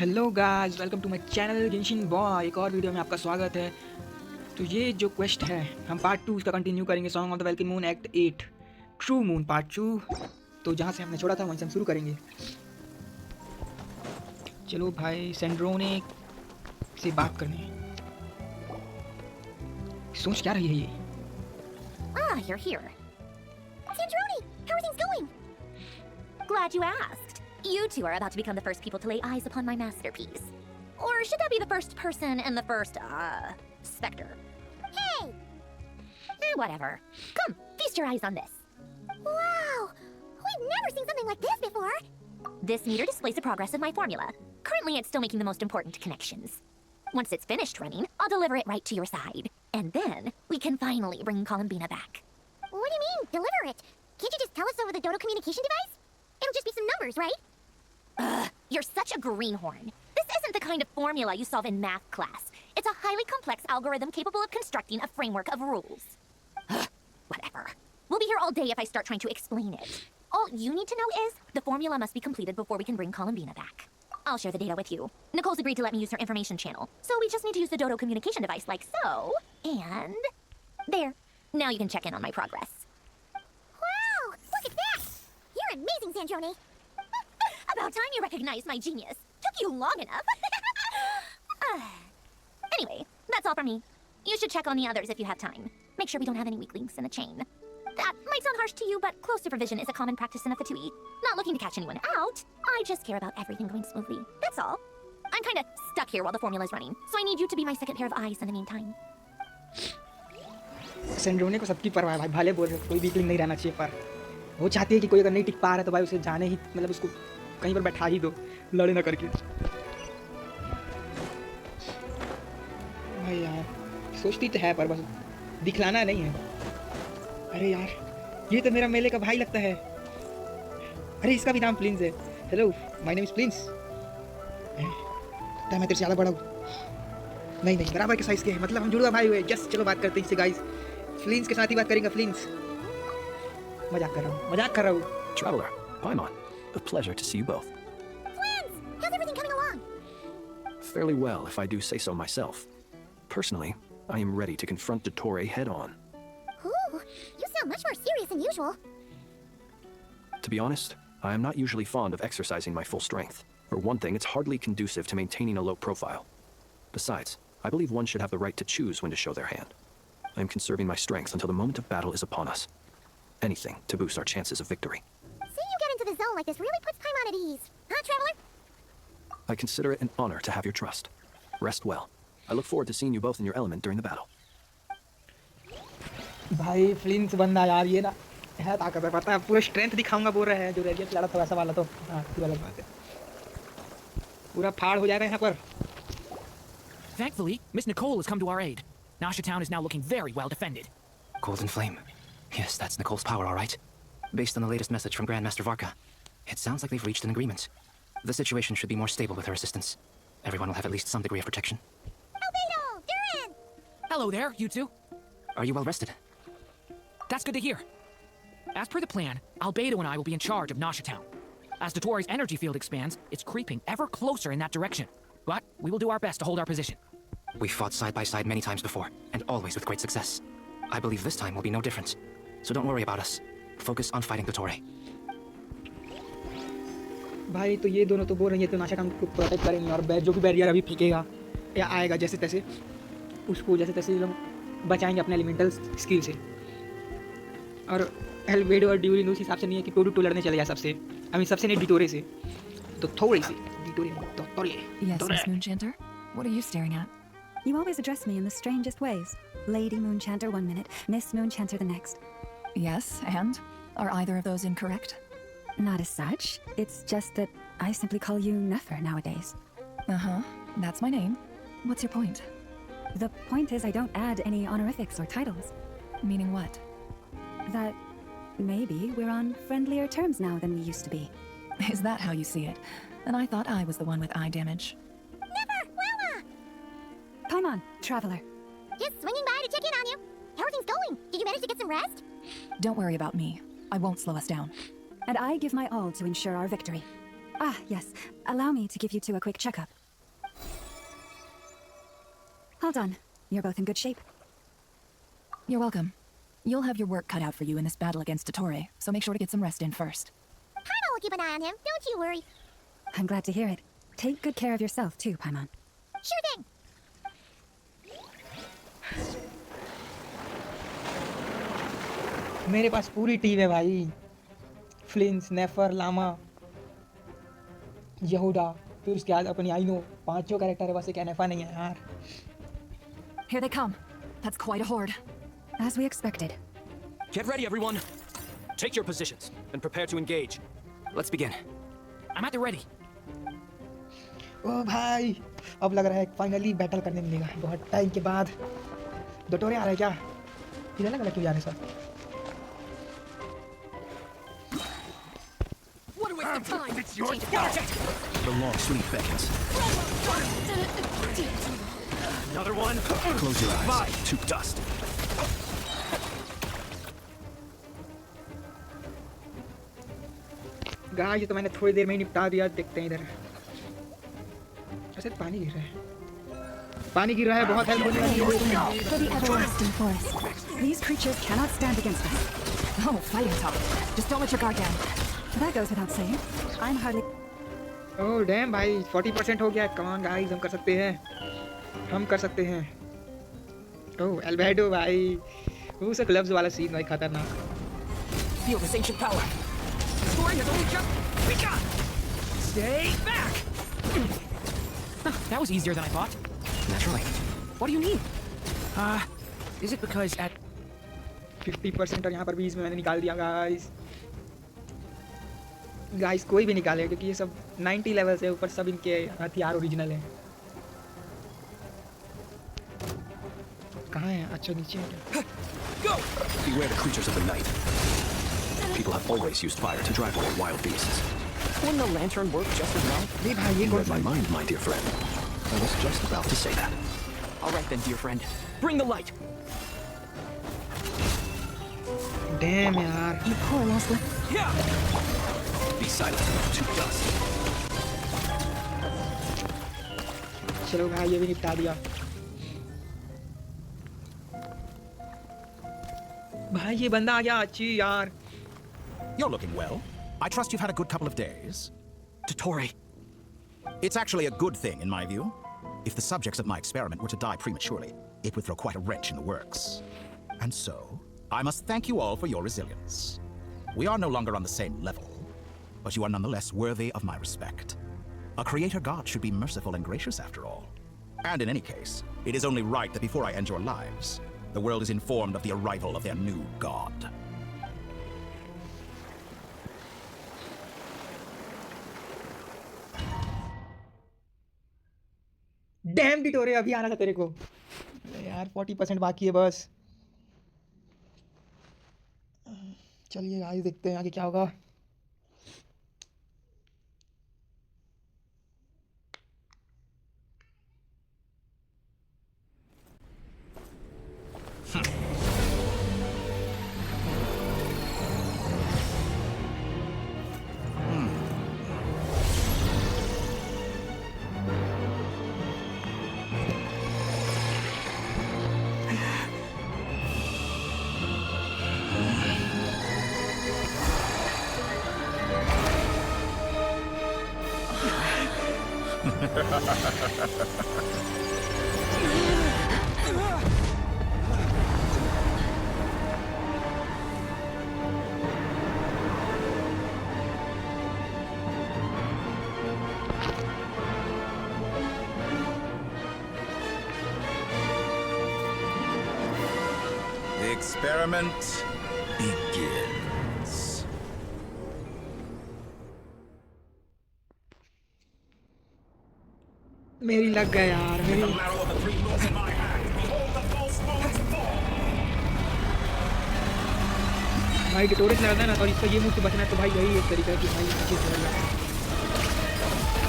Hello guys, welcome to my channel Genshin boy. एक और video में आपका स्वागत है। तो ये जो क्वेस्ट है हम पार्ट 2 इसका कंटिन्यू करेंगे। Song of the welkin moon act 8 true moon part 2। तो जहाँ से हमने छोड़ा था वहीं से हम शुरू करेंगे। चलो भाई, सेंड्रोने से बात करने। सोच क्या रही है ये? You're here. Sandrone, how are things going? Glad you asked. You two are about to become the first people to lay eyes upon my masterpiece. Or should that be the first person and the first, specter? Hey! Whatever. Come, feast your eyes on this. Wow! We've never seen something like this before! This meter displays the progress of my formula. Currently, it's still making the most important connections. Once it's finished running, I'll deliver it right to your side. And then, we can finally bring Columbina back. What do you mean, deliver it? Can't you just tell us over the Dodo communication device? It'll just be some numbers, right? You're such a greenhorn. This isn't the kind of formula you solve in math class. It's a highly complex algorithm capable of constructing a framework of rules. Whatever. We'll be here all day if I start trying to explain it. All you need to know is, the formula must be completed before we can bring Columbina back. I'll share the data with you. Nicole's agreed to let me use her information channel, so we just need to use the Dodo communication device like so, and... there. Now you can check in on my progress. Wow! Look at that! You're amazing, Sandrone! About time you recognized my genius. Took you long enough. Anyway, that's all from me. You should check on the others if you have time. Make sure we don't have any weak links in the chain. That might sound harsh to you, but close supervision is a common practice in the Fatui. Not looking to catch anyone out. I just care about everything going smoothly. That's all. I'm kinda stuck here while the formula's running, so I need you to be my second pair of eyes in the meantime. सेंड्रोने को सबकी परवाह है भाई, भाले बोल रहे, कोई weak link नहीं रहना चाहिए। पर वो चाहती है कि कोई अगर नहीं टिक पा रहा है तो भाई उसे जाने ही, मतलब उसको कहीं पर बैठा ही दो, लड़े ना करके। भाई यार सोचती तो है पर बस दिखलाना नहीं है। अरे यार, ये तो मेरा मेले का भाई लगता है। अरे इसका भी नाम प्लिंस है। Hello, my name is Flins. मैं तेरे से ज़्यादा बड़ा हूँ। नहीं नहीं, बराबर के साइज़ के हैं, मतलब हम जुड़वा भाई हुए। जस्ट चलो बात करते हैं इससे गाइस। फ्लिंस के साथ ही बात करेंगे। फ्लिंस, मजाक कर रहा हूँ, मजाक कर रहा हूँ। Traveler, Paimon, a pleasure to see you both. Twins! How's everything coming along? Fairly well, if I do say so myself. Personally, I am ready to confront Dottore head-on. Ooh, you sound much more serious than usual. To be honest, I am not usually fond of exercising my full strength. For one thing, it's hardly conducive to maintaining a low profile. Besides, I believe one should have the right to choose when to show their hand. I am conserving my strength until the moment of battle is upon us. Anything to boost our chances of victory. Seeing you get into the zone like this really puts Paimon at ease. Huh, Traveler? I consider it an honor to have your trust. Rest well. I look forward to seeing you both in your element during the battle. भाई फ्लिंस बंदा यार, ये ना है ताकत है, पता है, पूरा स्ट्रेंथ दिखाऊंगा बोल रहे हैं। जो रेडियंस लड़ा था वैसा वाला तो हाँ, पूरा अलग बात है, पूरा फाड़ हो जाएगा यहाँ पर। Thankfully, Miss Nicole has come to our aid. Nasha Town is now looking very well defended. Golden Flame. Yes, that's Nicole's power, all right. Based on the latest message from Grandmaster Varka, it sounds like they've reached an agreement. The situation should be more stable with her assistance. Everyone will have at least some degree of protection. Albedo! Duran! Hello there, you two. Are you well rested? That's good to hear. As per the plan, Albedo and I will be in charge of Nasha Town. As Dottore's energy field expands, it's creeping ever closer in that direction. But we will do our best to hold our position. We've fought side by side many times before, and always with great success. I believe this time will be no different. So don't worry about us. Focus on fighting Dottore. भाई तो ये दोनों तो बोल रही है तो नाशा टाउन को प्रोटेक्ट करेंगे, और जो भी बैरियर अभी फेंकेगा या आएगा जैसे तैसे, उसको जैसे तैसे लोग बचाएंगे अपने एलिमेंटल स्किल से। और एल्बेडो और ड्यूरिन उस हिसाब से नहीं है कि टू लड़ने चले जाए सबसे, आई मीन सबसे नहीं, डिटोरे से, तो थोड़ी सी डिटोरे। Yes, Miss Moonchanter? What are you staring at? You always address me in the strangest ways. Lady Moonchanter 1 minute, Miss Moonchanter the next. Yes, and? Are either of those incorrect? Not as such. It's just that I simply call you Nefer nowadays. Uh-huh. That's my name. What's your point? The point is I don't add any honorifics or titles. Meaning what? That maybe we're on friendlier terms now than we used to be. Is that how you see it? And I thought I was the one with eye damage. Never! Wilma! Paimon, Traveler. Just swinging by to check in on you. How are things going? Did you manage to get some rest? Don't worry about me. I won't slow us down. And I give my all to ensure our victory. Ah, yes. Allow me to give you two a quick checkup. All done. You're both in good shape. You're welcome. You'll have your work cut out for you in this battle against Dottore, so make sure to get some rest in first. Paimon will keep an eye on him, don't you worry. I'm glad to hear it. Take good care of yourself too, Paimon. Sure thing. मेरे पास पूरी team है भाई. फ्लिंस, नेफर, लामा, यहूदा, फिर उसके बाद अपनी आइनो. 5 character है, बस एक एनेफा नहीं है यार. Here they come. That's quite a horde. As we expected. Get ready, everyone. Take your positions and prepare to engage. Let's begin. I'm at the ready. ओ भाई, अब लग रहा है फाइनली बैटल करने मिलेगा बहुत टाइम के बाद. डोटोरे आ रहा है क्या? इधर लग रहा है क्यों जाने sir? What a waste of time! It's your turn. The long sleep beckons. Another one. Close your eyes. To dust. Guys, ये तो मैंने थोड़ी देर में ही निपटा दिया. देखते हैं इधर. ऐसे पानी गिर रहा है. पानी गिर रहा है, बहुत हेल्प होने वाली है. For the everlasting forest. These creatures cannot stand against us. Oh, fighting talk. Just don't let your guard down. That goes without saying. I'm hardly... oh damn भाई, 40% हो गया. कम ऑन गाइस, हम कर सकते हैं. हम कर सकते हैं. ओह एल्बेडो भाई, वो सब ग्लव्स वाला सीन भाई खतरनाक. Feel this ancient power. The story has only just begun. Stay back. That was easier than I thought. Naturally. What do you need? Is it because at 50% और यहाँ पर 20 में मैंने निकाल दिया गाइस. गाइस कोई भी निकाले क्योंकि ये सब 90 लेवल से ऊपर सब इनके हथियार ओरिजिनल हैं. कहाँ है? अच्छा नीचे है. Go! Beware the creatures of the night. People have always used fire to drive away wild beasts. wouldn't a lantern work just as well? नहीं भाई, ये You कौन read सा? my mind, my dear friend. I was just about to say that. All right then, dear friend. Bring the light. Dam यार. You poor lost one. Yeah. Be silent. To dust. चलो भाई, ये भी निपटा दिया. भाई ये बंदा आ गया. अच्छी यार. You're looking well. I trust you've had a good couple of days. Dottore. It's actually a good thing, in my view. If the subjects of my experiment were to die prematurely, it would throw quite a wrench in the works. And so, I must thank you all for your resilience. We are no longer on the same level, but you are nonetheless worthy of my respect. A creator god should be merciful and gracious after all. And in any case, it is only right that before I end your lives, the world is informed of the arrival of their new god. Damn Dottore, अभी आना था तेरे को यार. 40% बाकी है बस. चलिए गाइस, देखते हैं आगे क्या होगा. The experiment begins. मेरी लग गया यार. मेरी भाई डिटोरे से लड़ना है ना, और इसका ये मुझ से बचना है, तो भाई यही एक तरीका है कि भाई अच्छे से लड़ जाए.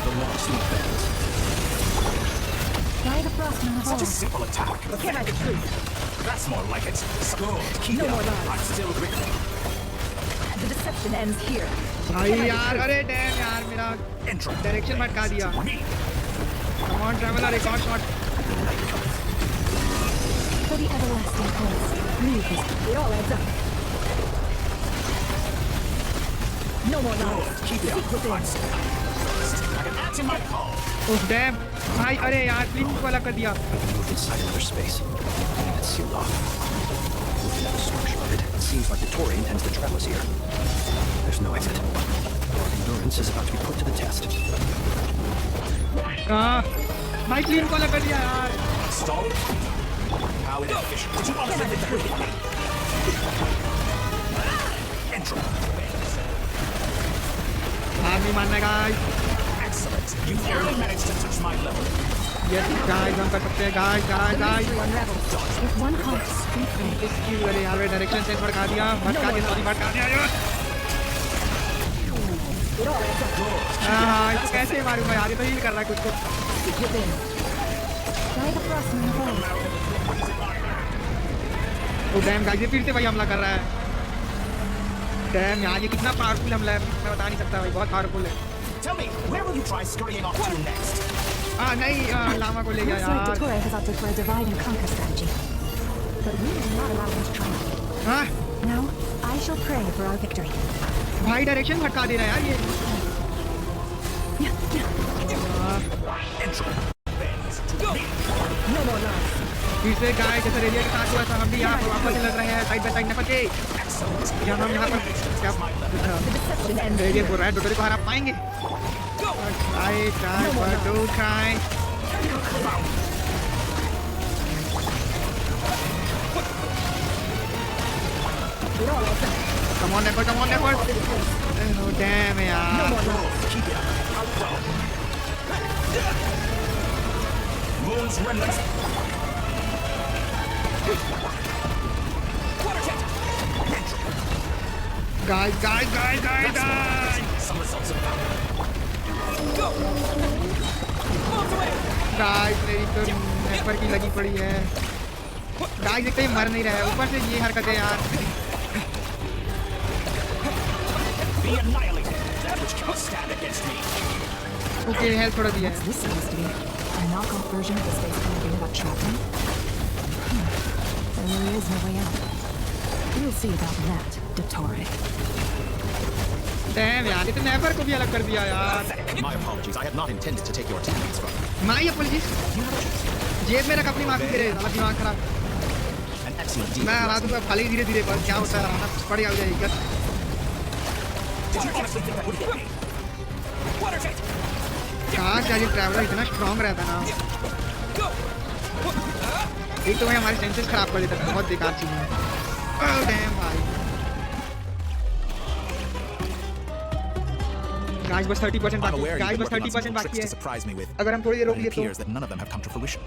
The long sleep beckons. Try the frost on the Such a hole. simple attack. Can I get through? That's more like it. Good. Keep No it more up. lies. I'm still breathing. The deception ends here. भाई यार अरे dam यार मेरा direction भटका दिया come on traveller एक और shot For the everlasting cause, leave this. It all adds up. No more lies. Keep it up. Seek within. Oh damn भाई अरे यार प्लीज वाला कर दिया Move inside another space. And it's sealed off. Looking at the structure of it, it seems like the Tory intends to trap us here. There's no exit. Our endurance is about to be put to the test. हाँ भाई clean वाला कर दिया यार Stall? How inefficient. Would you honestly think that would hit me? Entry. हार नहीं मानना guys Excellent. You barely managed to touch my level. Yes guys हम कर सकते हैं guys guys guys With one heart, we pray. इसकी वाले यार डायरेक्शन सेंस भटका दिया भटका दिया यार हाँ इसको कैसे मारूंगा यार ये तो हील कर रहा है कुछ को Seek within. Guide the frost moon above. Oh damn guys ये फिर से भाई हमला कर रहा है डैम यार ये कितना पावरफुल हमला है मैं बता नहीं सकता भाई बहुत पावरफुल है Tell me, where will you try scurrying off to next? नहीं लामा को ले गया Looks like यार Dottore has opted for a divide and conquer strategy. But we will not allow him to triumph. हाँ Now, I shall pray for our victory. भाई direction भटका दे रहा है यार ये No more lies. फिर से गाय जैसे रेडियो के साथ हुआ था हम भी यहाँ पर वापस लग रहे हैं साइड बाय साइड नपके जब हम यहाँ पर क्या Deception ends रेडियो बोल रहा है डोटोरी को हरा पाएंगे try but do try It all adds up. Come on Nefer no damn यार Moon's remnants. Guys Some results of power. Guys मेरी तो नेफर की लगी पड़ी है गाइस एक तो ये मर नहीं रहा है ऊपर से ये हरकतें यार Be annihilated. That which cannot stand against me. Okay health थोड़ा दिया है This seems to be a knockoff version of the space game about trapping. There really is no way out. We'll see about that, Dottore. Dam यार ये तो नेफर को भी अलग कर दिया यार My apologies. I had not intended to take your teammates from you. My apologies जेब में रख अपनी माफी तेरे साला दिमाग खराब An excellent deal. मैं हरा दूंगा खाली धीरे धीरे बस क्या होता है हराना पड़ जाओ जाएगी Did you honestly think that would hit me? काश यार ये ट्रैवलर इतना स्ट्रॉन्ग रहता ना एक तो भाई हमारे सेंसेस खराब कर देता था बहुत बेकार चीज है ओह डैम भाई गाइस बस 30% I'm बाकी aware है you've गाइस been बस working on 30% some बाकी tricks to है surprise me with. अगर हम थोड़ी देर रोक But it लिए तो appears that none of them have come to fruition.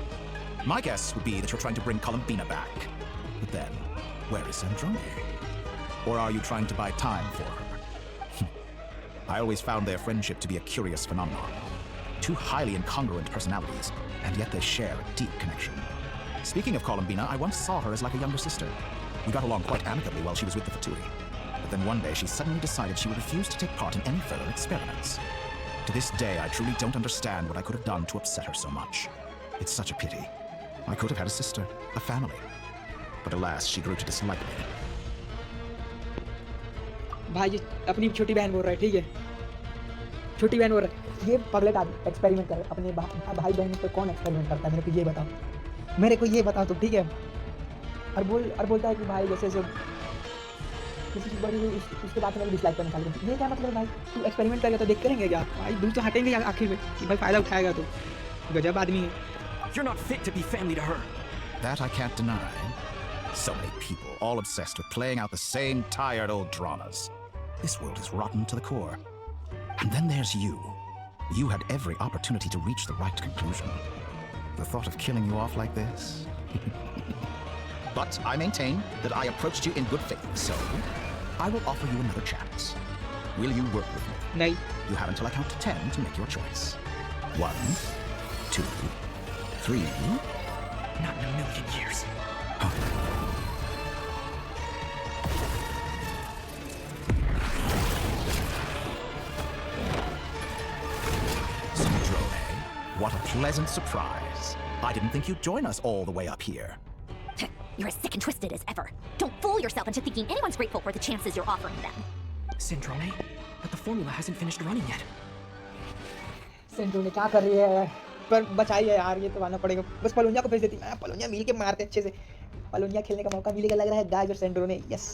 My guess would be that you're trying to bring Columbina back. But then, where is Andromeda? Or are you trying to buy time for her? I always found their friendship to be a curious phenomenon. Two highly incongruent personalities, and yet they share a deep connection. Speaking of Columbina, I once saw her as like a younger sister. We got along quite amicably while she was with the Fatui. But then one day she suddenly decided she would refuse to take part in any further experiments. To this day, I truly don't understand what I could have done to upset her so much. It's such a pity. I could have had a sister, a family. But alas, she grew to dislike me. भाई ये अपनी छोटी बहन बोल रहा है ठीक है छोटी बहन बोल रहा है ये पगलेट आदमी एक्सपेरिमेंट कर अपने भाई बहन पर कौन एक्सपेरिमेंट करता है मेरे को ये बताओ तुम ठीक है और बोलता है कि भाई जैसे किसी चीज़ बड़ी हुई उसके बाद मेरे डिसलाइक करने निकाल ये क्या मतलब भाई तू एक्सपेरिमेंट करेगा तो देखते रहेंगे क्या भाई दूर तो हटेंगे आखिर में कि भाई फ़ायदा उठाएगा तो गजब आदमी है You're not fit to be family to her. That I can't deny. So many people, all obsessed with playing out the same tired old dramas. This world is rotten to the core. And then there's you. You had every opportunity to reach the right conclusion. The thought of killing you off like this? But I maintain that I approached you in good faith, so I will offer you another chance. Will you work with me? नहीं You have until I count to 10 to make your choice. 1, 2, 3. Not in a million years. pleasant surprise. I didn't think you'd join us all the way up here. You're as sick and twisted as ever. Don't fool yourself into thinking anyone's grateful for the chances you're offering them. Syndrome? But the formula hasn't finished running yet. सेंट्रोने क्या कर रही है? पर बचाई है यार, ये तो आना पड़ेगा। बस पलोनिया को भेज देती मैं, पलोनिया मिल के मारते अच्छे से। पलोनिया खेलने का मौका मिलेगा लग रहा है गाइस। और सेंट्रोने, यस,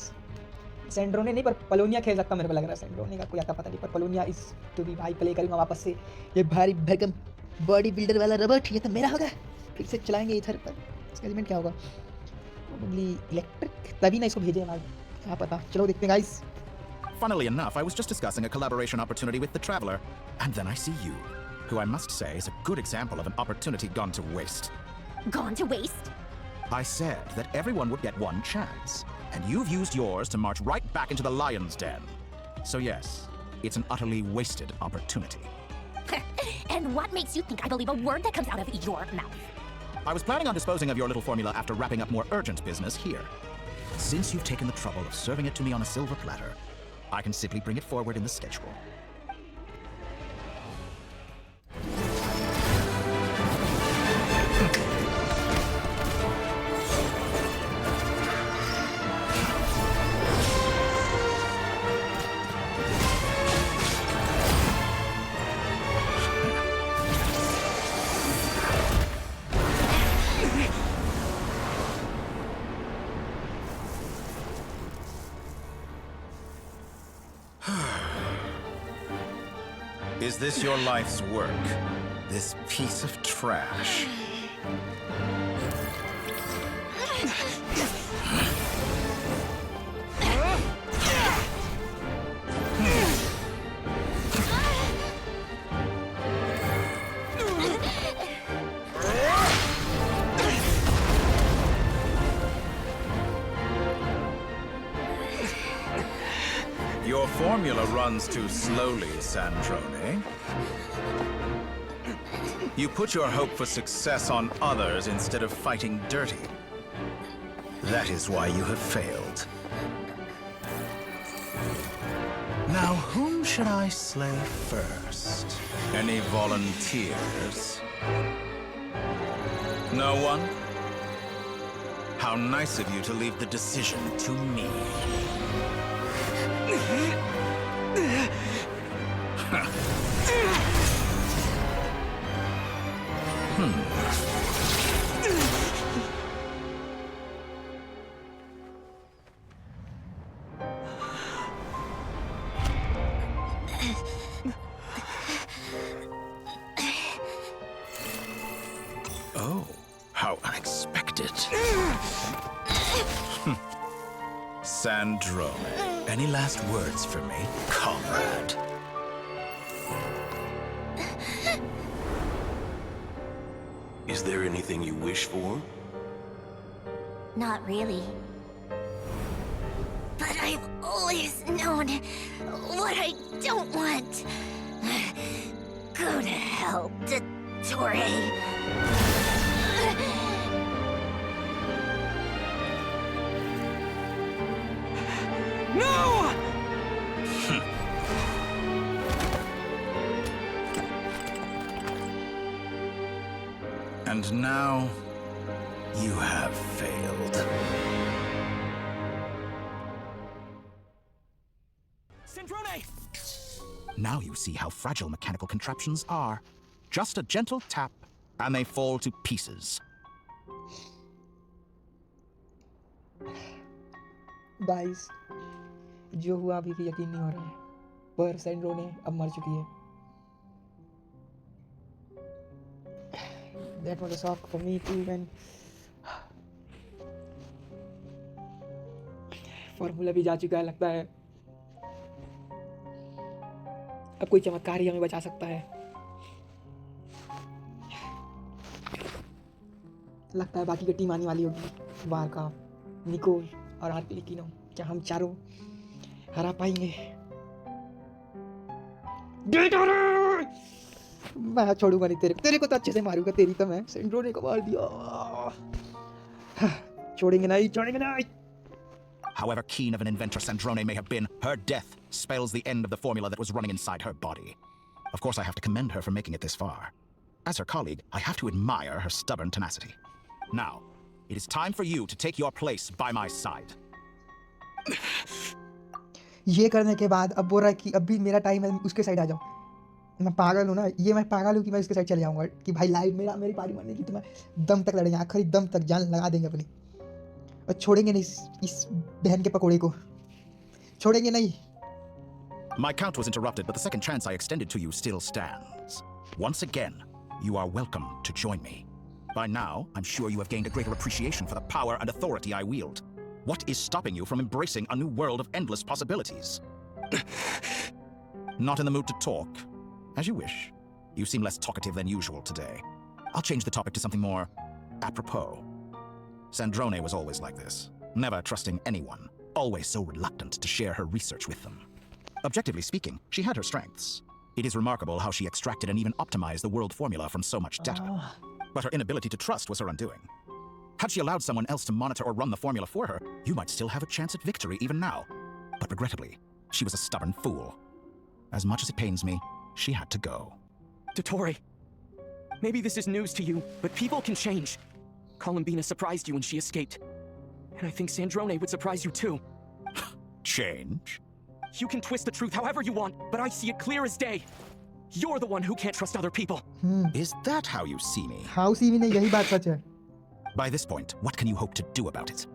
सेंट्रोने नहीं पर पलोनिया खेल सकता मेरे को लग रहा है। सेंट्रोने का कोई आता पता नहीं, पर पलोनिया इस टू बी भाई प्ले करूँगा वापस से। ये भारी भरकम बॉडी बिल्डर वाला रबट ये तो मेरा होगा। फिर से चलाएंगे इधर पर। इसका एलिमेंट क्या होगा? Probably electric. तभी ना इसको भेजे यार, क्या पता। चलो देखते हैं guys. Funnily enough, I was just discussing a collaboration opportunity with the Traveler, and then I see you, who I must say is a good example of an opportunity gone to waste. Gone to waste? I said that everyone would get one chance, and you've used yours to march right back into the lion's den. So yes, it's an utterly wasted opportunity. And what makes you think I believe a word that comes out of your mouth? I was planning on disposing of your little formula after wrapping up more urgent business here. Since you've taken the trouble of serving it to me on a silver platter, I can simply bring it forward in the schedule. Is this your life's work? This piece of trash? Your formula runs too slowly, Sandrone. You put your hope for success on others instead of fighting dirty. That is why you have failed. Now, whom should I slay first? Any volunteers? No one? How nice of you to leave the decision to me. Oh, how unexpected. Sandrone, any last words for me, comrade? Is there anything you wish for? Not really. But I've always known what I don't want. Go to hell, Dottore. No! And now, you have failed. Syndrome! Now you see how fragile mechanical contraptions are. Just a gentle tap, and they fall to pieces. Guys, जो हुआ अभी भी यकीन नहीं हो रहा है, पर सेंड्रोने अब मर चुकी है। That was a shock for me too when formula भी जा चुका है। लगता है अब कोई चमत्कार ही हमें बचा सकता है। लगता है बाकी की टीम आने वाली होगी, वारका, निकोल और आर्कलिकिनो। क्या हम चारों हरा पाएंगे? मैं छोड़ूंगा नहीं तेरे को तो अच्छे से मारूंगा। तेरी तो मैं सेंड्रोने को मार दिया। छोड़ेंगे नहीं। However keen of an inventor Sandrone may have been, her death spells the end of the formula that was running inside her body. Of course, I have to commend her for making it this far. As her colleague, I have to admire her stubborn tenacity. Now, it is time for you to take your place by my side. ये करने के बाद अब बोल रहा है कि अब भी मेरा टाइम है, उसके साइड आ जाओ। मैं पागल हूँ ना, ये मैं पागल हूँ कि मैं उसके साइड चले जाऊँगा कि भाई लाइव मेरी पारी मरने की, तो मैं दम तक लड़ेंगे, आखिरी दम तक जान लगा देंगे अपनी, और छोड़ेंगे नहीं इस बहन के पकोड़े को, छोड़ेंगे नहीं। My count was interrupted, but the second chance I extended to you still stands. Once again, you are welcome to join me. By now, I'm sure you have gained a greater appreciation for the power and authority I wield. What is stopping you from embracing a new world of endless possibilities? Not in the mood to talk? As you wish. You seem less talkative than usual today. I'll change the topic to something more apropos. Sandrone was always like this, never trusting anyone, always so reluctant to share her research with them. Objectively speaking, she had her strengths. It is remarkable how she extracted and even optimized the world formula from so much data. But her inability to trust was her undoing. Had she allowed someone else to monitor or run the formula for her, you might still have a chance at victory even now. But regrettably, she was a stubborn fool. As much as it pains me, she had to go. Dottore, maybe this is news to you, but people can change. Columbina surprised you when she escaped. And I think Sandrone would surprise you too. Change? You can twist the truth however you want, but I see it clear as day. You're the one who can't trust other people. Is that how you see me? How see me नहीं, यही बात सच है। By this point, what can you hope to do about it?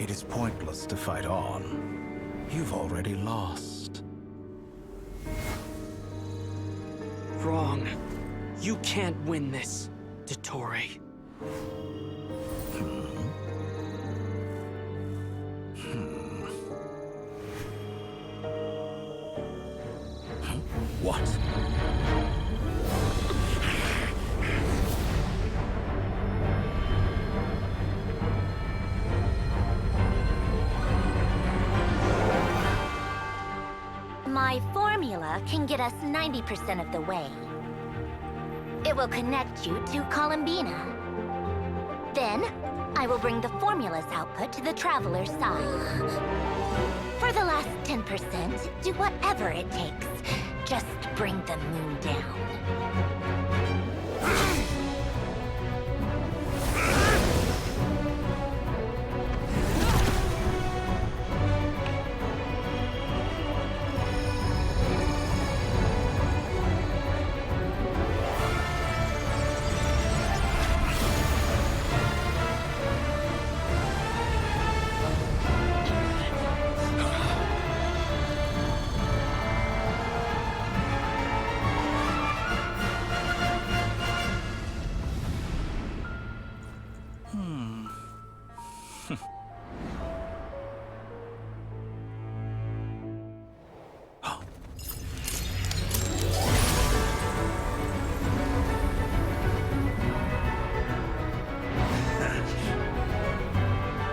It is pointless to fight on. You've already lost. Wrong. You can't win this, Dottore. What? My formula can get us 90% of the way. It will connect you to Columbina. Then, I will bring the formula's output to the Traveler's side. For the last 10%, do whatever it takes. Just bring the moon down.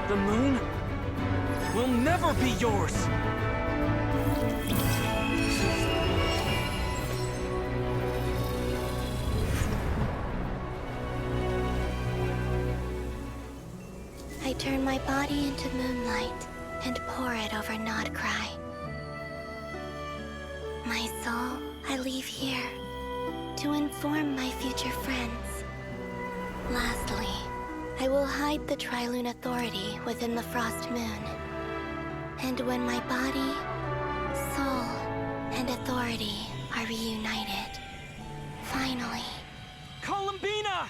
The moon will never be yours! I turn my body into moonlight and pour it over Nodcry. My soul, I leave here to inform my future friends. Lastly, I will hide the Trilune Authority within the Frost Moon. And when my body, soul, and authority are reunited, finally... Columbina!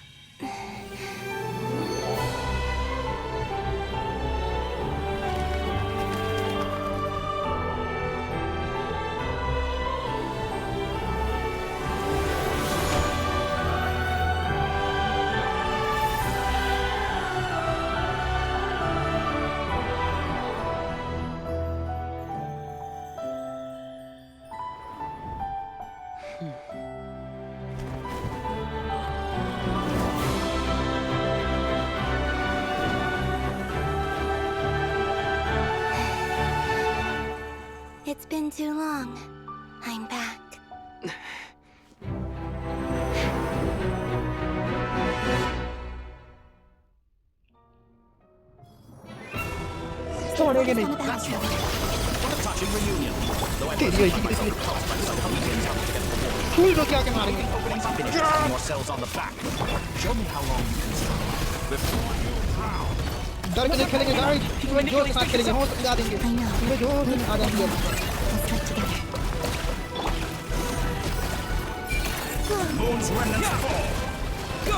It's been too long. I'm back. छोड़ेंगे नहीं। That's what. What a time touching reunion. Though I तेरी personally ऐसी find किसी myself repulsed by the subtle weavings out to get the war. फूल को क्या के मारेंगे Finish patting yourselves on the back. Show me how long you can survive before you drown. डर के नहीं खेलेंगे गाइस तुम्हें जोश के साथ खेलेंगे होश उड़ा देंगे I know. तुम्हें जोश में आ जाएंगे Let's fight together. Moon's remnants fall. Go!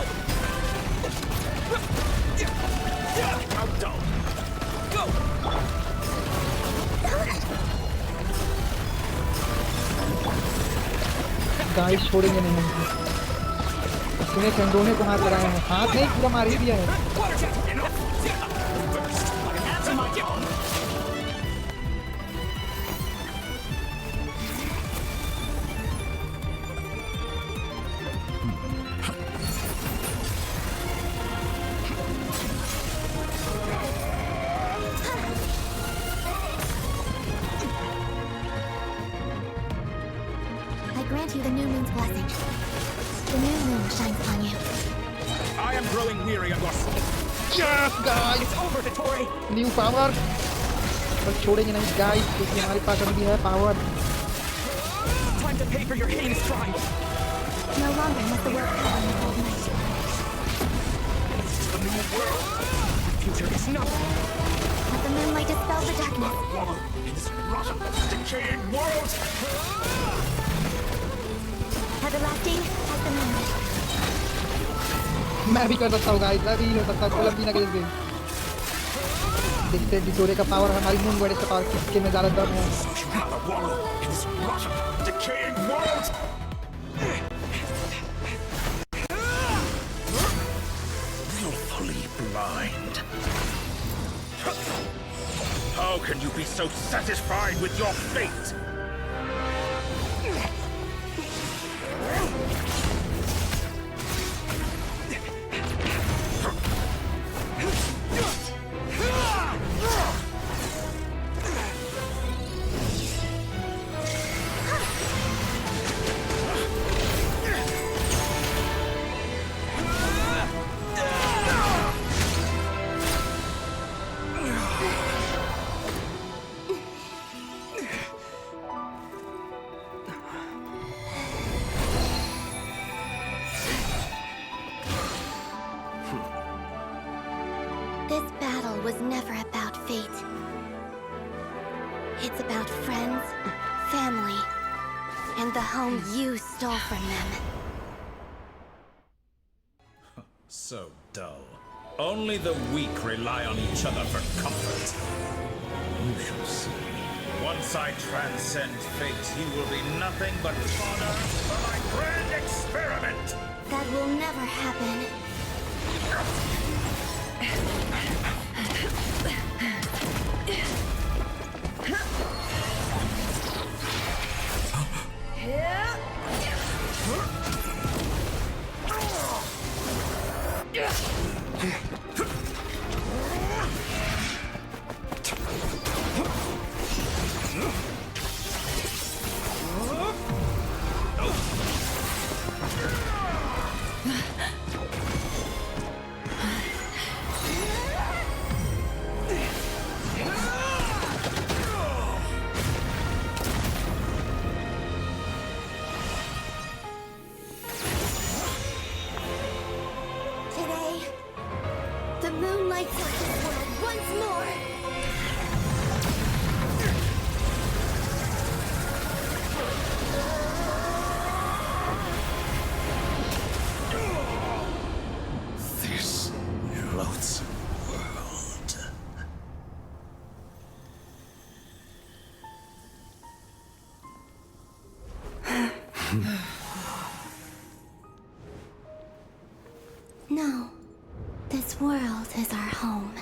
How dull. Go! Guys छोड़ेंगे नहीं हमको तुम्हें कंडोने को हाथ लगाए हैं हाथ नहीं पूरा मार ही दिया है I grant you the new moon's blessing. The new moon shines upon you. I am growing weary of your yes guys It's over, Dottore! New power बस छोड़ेंगे नहीं गाइस क्योंकि हमारे पास अभी है power Time to pay for your heinous crime! No longer must the world cover in the cold night. the new world. Future is nothing! Let the moonlight dispel the darkness. Wallow in this rotten, decaying world. Everlasting as the moon. मैं भी कर सकता हूँ guys मैं भी हो सकता हूँ कोलम बिना के देखते हैं डिटोरे का पावर हमारी मून बड़े का पावर किसके में ज़्यादा दम है You rather wallow in this rotten, decaying world. Willfully blind. How can you be so satisfied with your fate? This battle was never about fate. It's about friends, family, and the home you stole from them. So dull. Only the weak rely on each other for comfort. You shall see. Once I transcend fate, you will be nothing but fodder for my grand experiment! That will never happen. Today, the moon lights up this world once more. This loathsome world. No, this world is our home.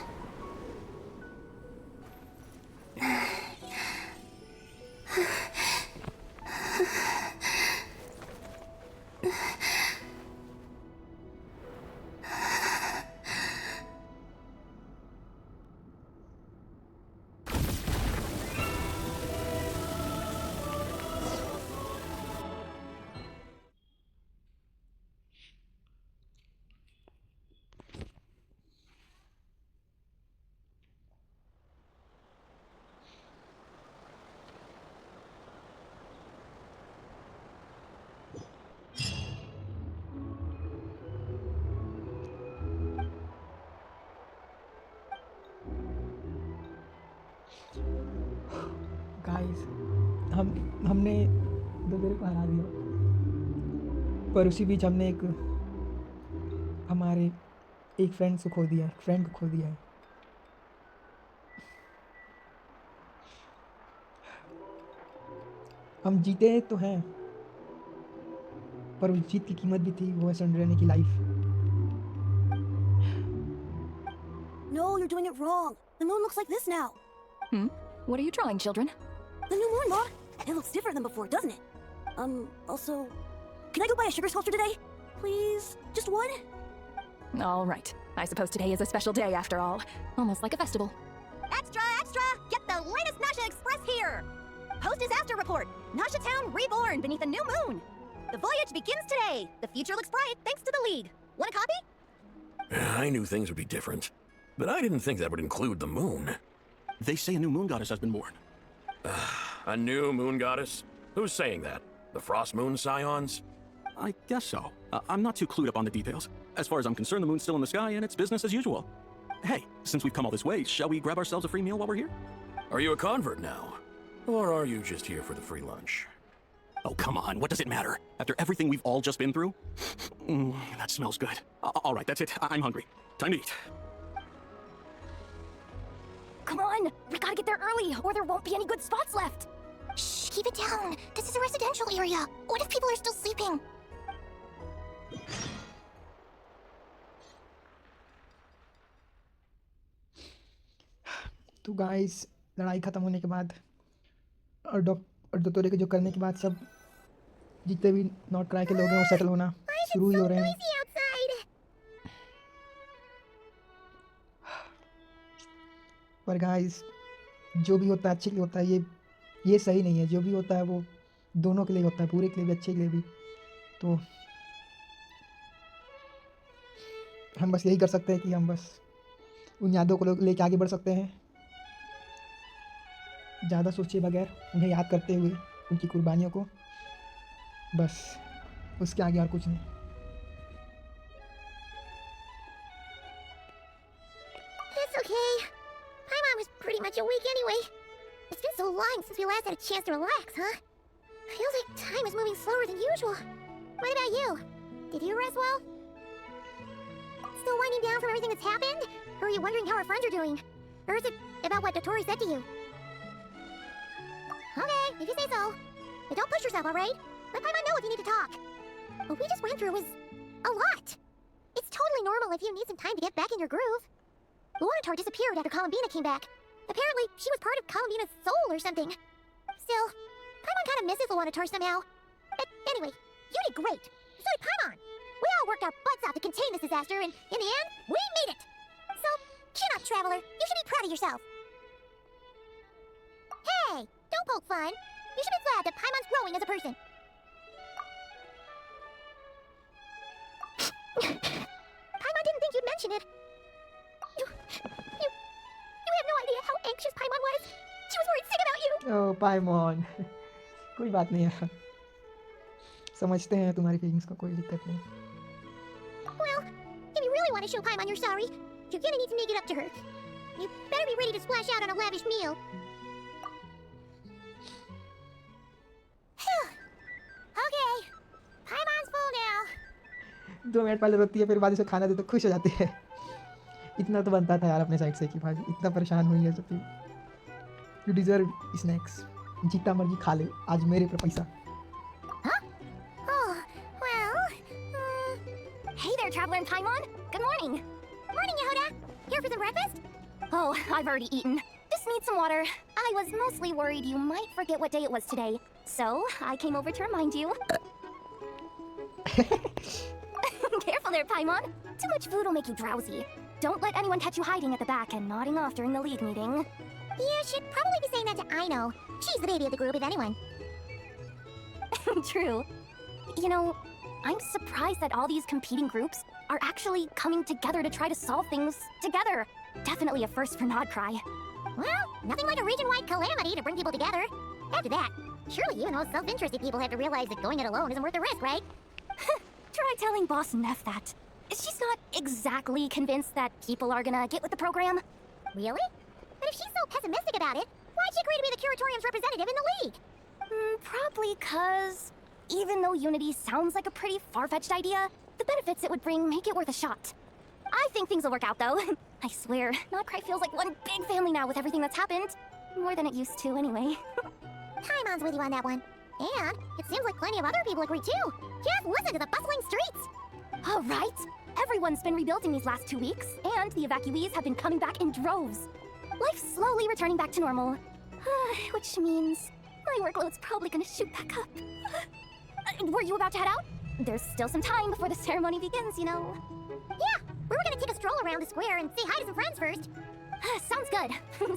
Guys, हमने दोबारा को हरा दिया, पर उसी बीच हमने हमारे एक फ्रेंड को खो दिया है। हम जीते तो हैं, पर उस जीत की कीमत भी थी, वो है संड्रेने की life. No, you're doing it wrong. The moon looks like this now. What are you drawing, children? The new moon, Mom. It looks different than before, doesn't it? Also, can I go buy a sugar sculpture today? Please? Just one? All right. I suppose today is a special day after all. Almost like a festival. Extra, extra! Get the latest Nasha Express here! Post-disaster report. Nasha Town reborn beneath a new moon. The voyage begins today. The future looks bright thanks to the League. Want a copy? I knew things would be different, but I didn't think that would include the moon. They say a new moon goddess has been born. A new moon goddess? Who's saying that? The Frost Moon Scions? I guess so. I'm not too clued up on the details. As far as I'm concerned, the moon's still in the sky and it's business as usual. Hey, since we've come all this way, shall we grab ourselves a free meal while we're here? Are you a convert now? Or are you just here for the free lunch? Oh, come on. What does it matter? After everything we've all just been through? That smells good. All right, that's it. I'm hungry. Time to eat. Come on! We gotta get there early, or there won't be any good spots left! Shh, keep it down! This is a residential area! What if people are still sleeping? तो guys, लड़ाई ख़त्म होने के बाद और doctor के जो करने के बाद सब जितने भी नॉट क्राई के लोग हैं वो सेटल होना शुरू ही हो रहे हैं। पर गाइस, जो भी होता है अच्छे के लिए होता है, ये सही नहीं है। जो भी होता है वो दोनों के लिए होता है, बुरे के लिए भी अच्छे के लिए भी। तो हम बस यही कर सकते हैं कि हम बस उन यादों को लेके आगे बढ़ सकते हैं, ज़्यादा सोचे बगैर उन्हें याद करते हुए उनकी कुर्बानियों को, बस उसके आगे और कुछ नहीं। It's okay. Paimon was pretty much awake anyway. It's been so long since we last had a chance to relax, huh? Feels like time is moving slower than usual. What about you? Did you rest well? Still winding down from everything that's happened? Or are you wondering how our friends are doing? Or is it about what Dotori said to you? Okay, if you say so. But don't push yourself, alright? Let Paimon know if you need to talk. What we just went through was a lot. It's totally normal if you need some time to get back in your groove. Luanatar disappeared after Columbina came back. Apparently, she was part of Columbina's soul or something. Still, Paimon kind of misses Luanatar somehow. But anyway, you did great. So did Paimon. We all worked our butts out to contain this disaster, and in the end, we made it. So, chin up, Traveler. You should be proud of yourself. Hey, don't poke fun. You should be glad that Paimon's growing as a person. Paimon didn't think you'd mention it. You have no idea how anxious Paimon was. She was worried sick about you. ओह पाइमॉन, कोई बात नहीं है, समझते हैं तुम्हारी feelings को, कोई दिक्कत नहीं। Well, if you really want to show Paimon you're sorry, you're gonna need to make it up to her. You better be ready to splash out on a lavish meal. Okay, Paimon's full now. 2 minute पहले रोती है, फिर बाद में खाना दे तो खुश हो जाती है। इतना तो बनता था यार अपने साइड से कि भाई इतना परेशान हुई है तो फिर यू डिजर्व स्नैक्स, जितना मर्जी खा ले, आज मेरे पे पैसा। Huh? Oh, well, Hey there, Traveler and Paimon. Good morning. Morning, Yehoda. Here for some breakfast? Oh, I've already eaten. Just need some water. I was mostly worried you might forget what day it was today. So, I came over to remind you. Careful there, Paimon. Too much food will make you drowsy. Don't let anyone catch you hiding at the back and nodding off during the League meeting. You should probably be saying that to Aino. She's the baby of the group, if anyone. True. You know, I'm surprised that all these competing groups are actually coming together to try to solve things together. Definitely a first for Nodcry. Well, nothing like a region-wide calamity to bring people together. After that, surely even those self-interested people have to realize that going it alone isn't worth the risk, right? Try telling Boss Neff that. She's not exactly convinced that people are gonna get with the program. Really? But if she's so pessimistic about it, why Why'd she agree to be the Curatorium's representative in the League? Probably because even though unity sounds like a pretty far-fetched idea, the benefits it would bring make it worth a shot. I think things will work out, though. I swear, Notcry feels like one big family now with everything that's happened. More than it used to, anyway. Paimon's with you on that one. And it seems like plenty of other people agree, too. Just listen to the bustling streets. All right. Everyone's been rebuilding these last 2 weeks, and the evacuees have been coming back in droves. Life's slowly returning back to normal. Which means my workload's probably gonna shoot back up. Were you about to head out? There's still some time before the ceremony begins, you know. Yeah, we were gonna take a stroll around the square and say hi to some friends first. Sounds good.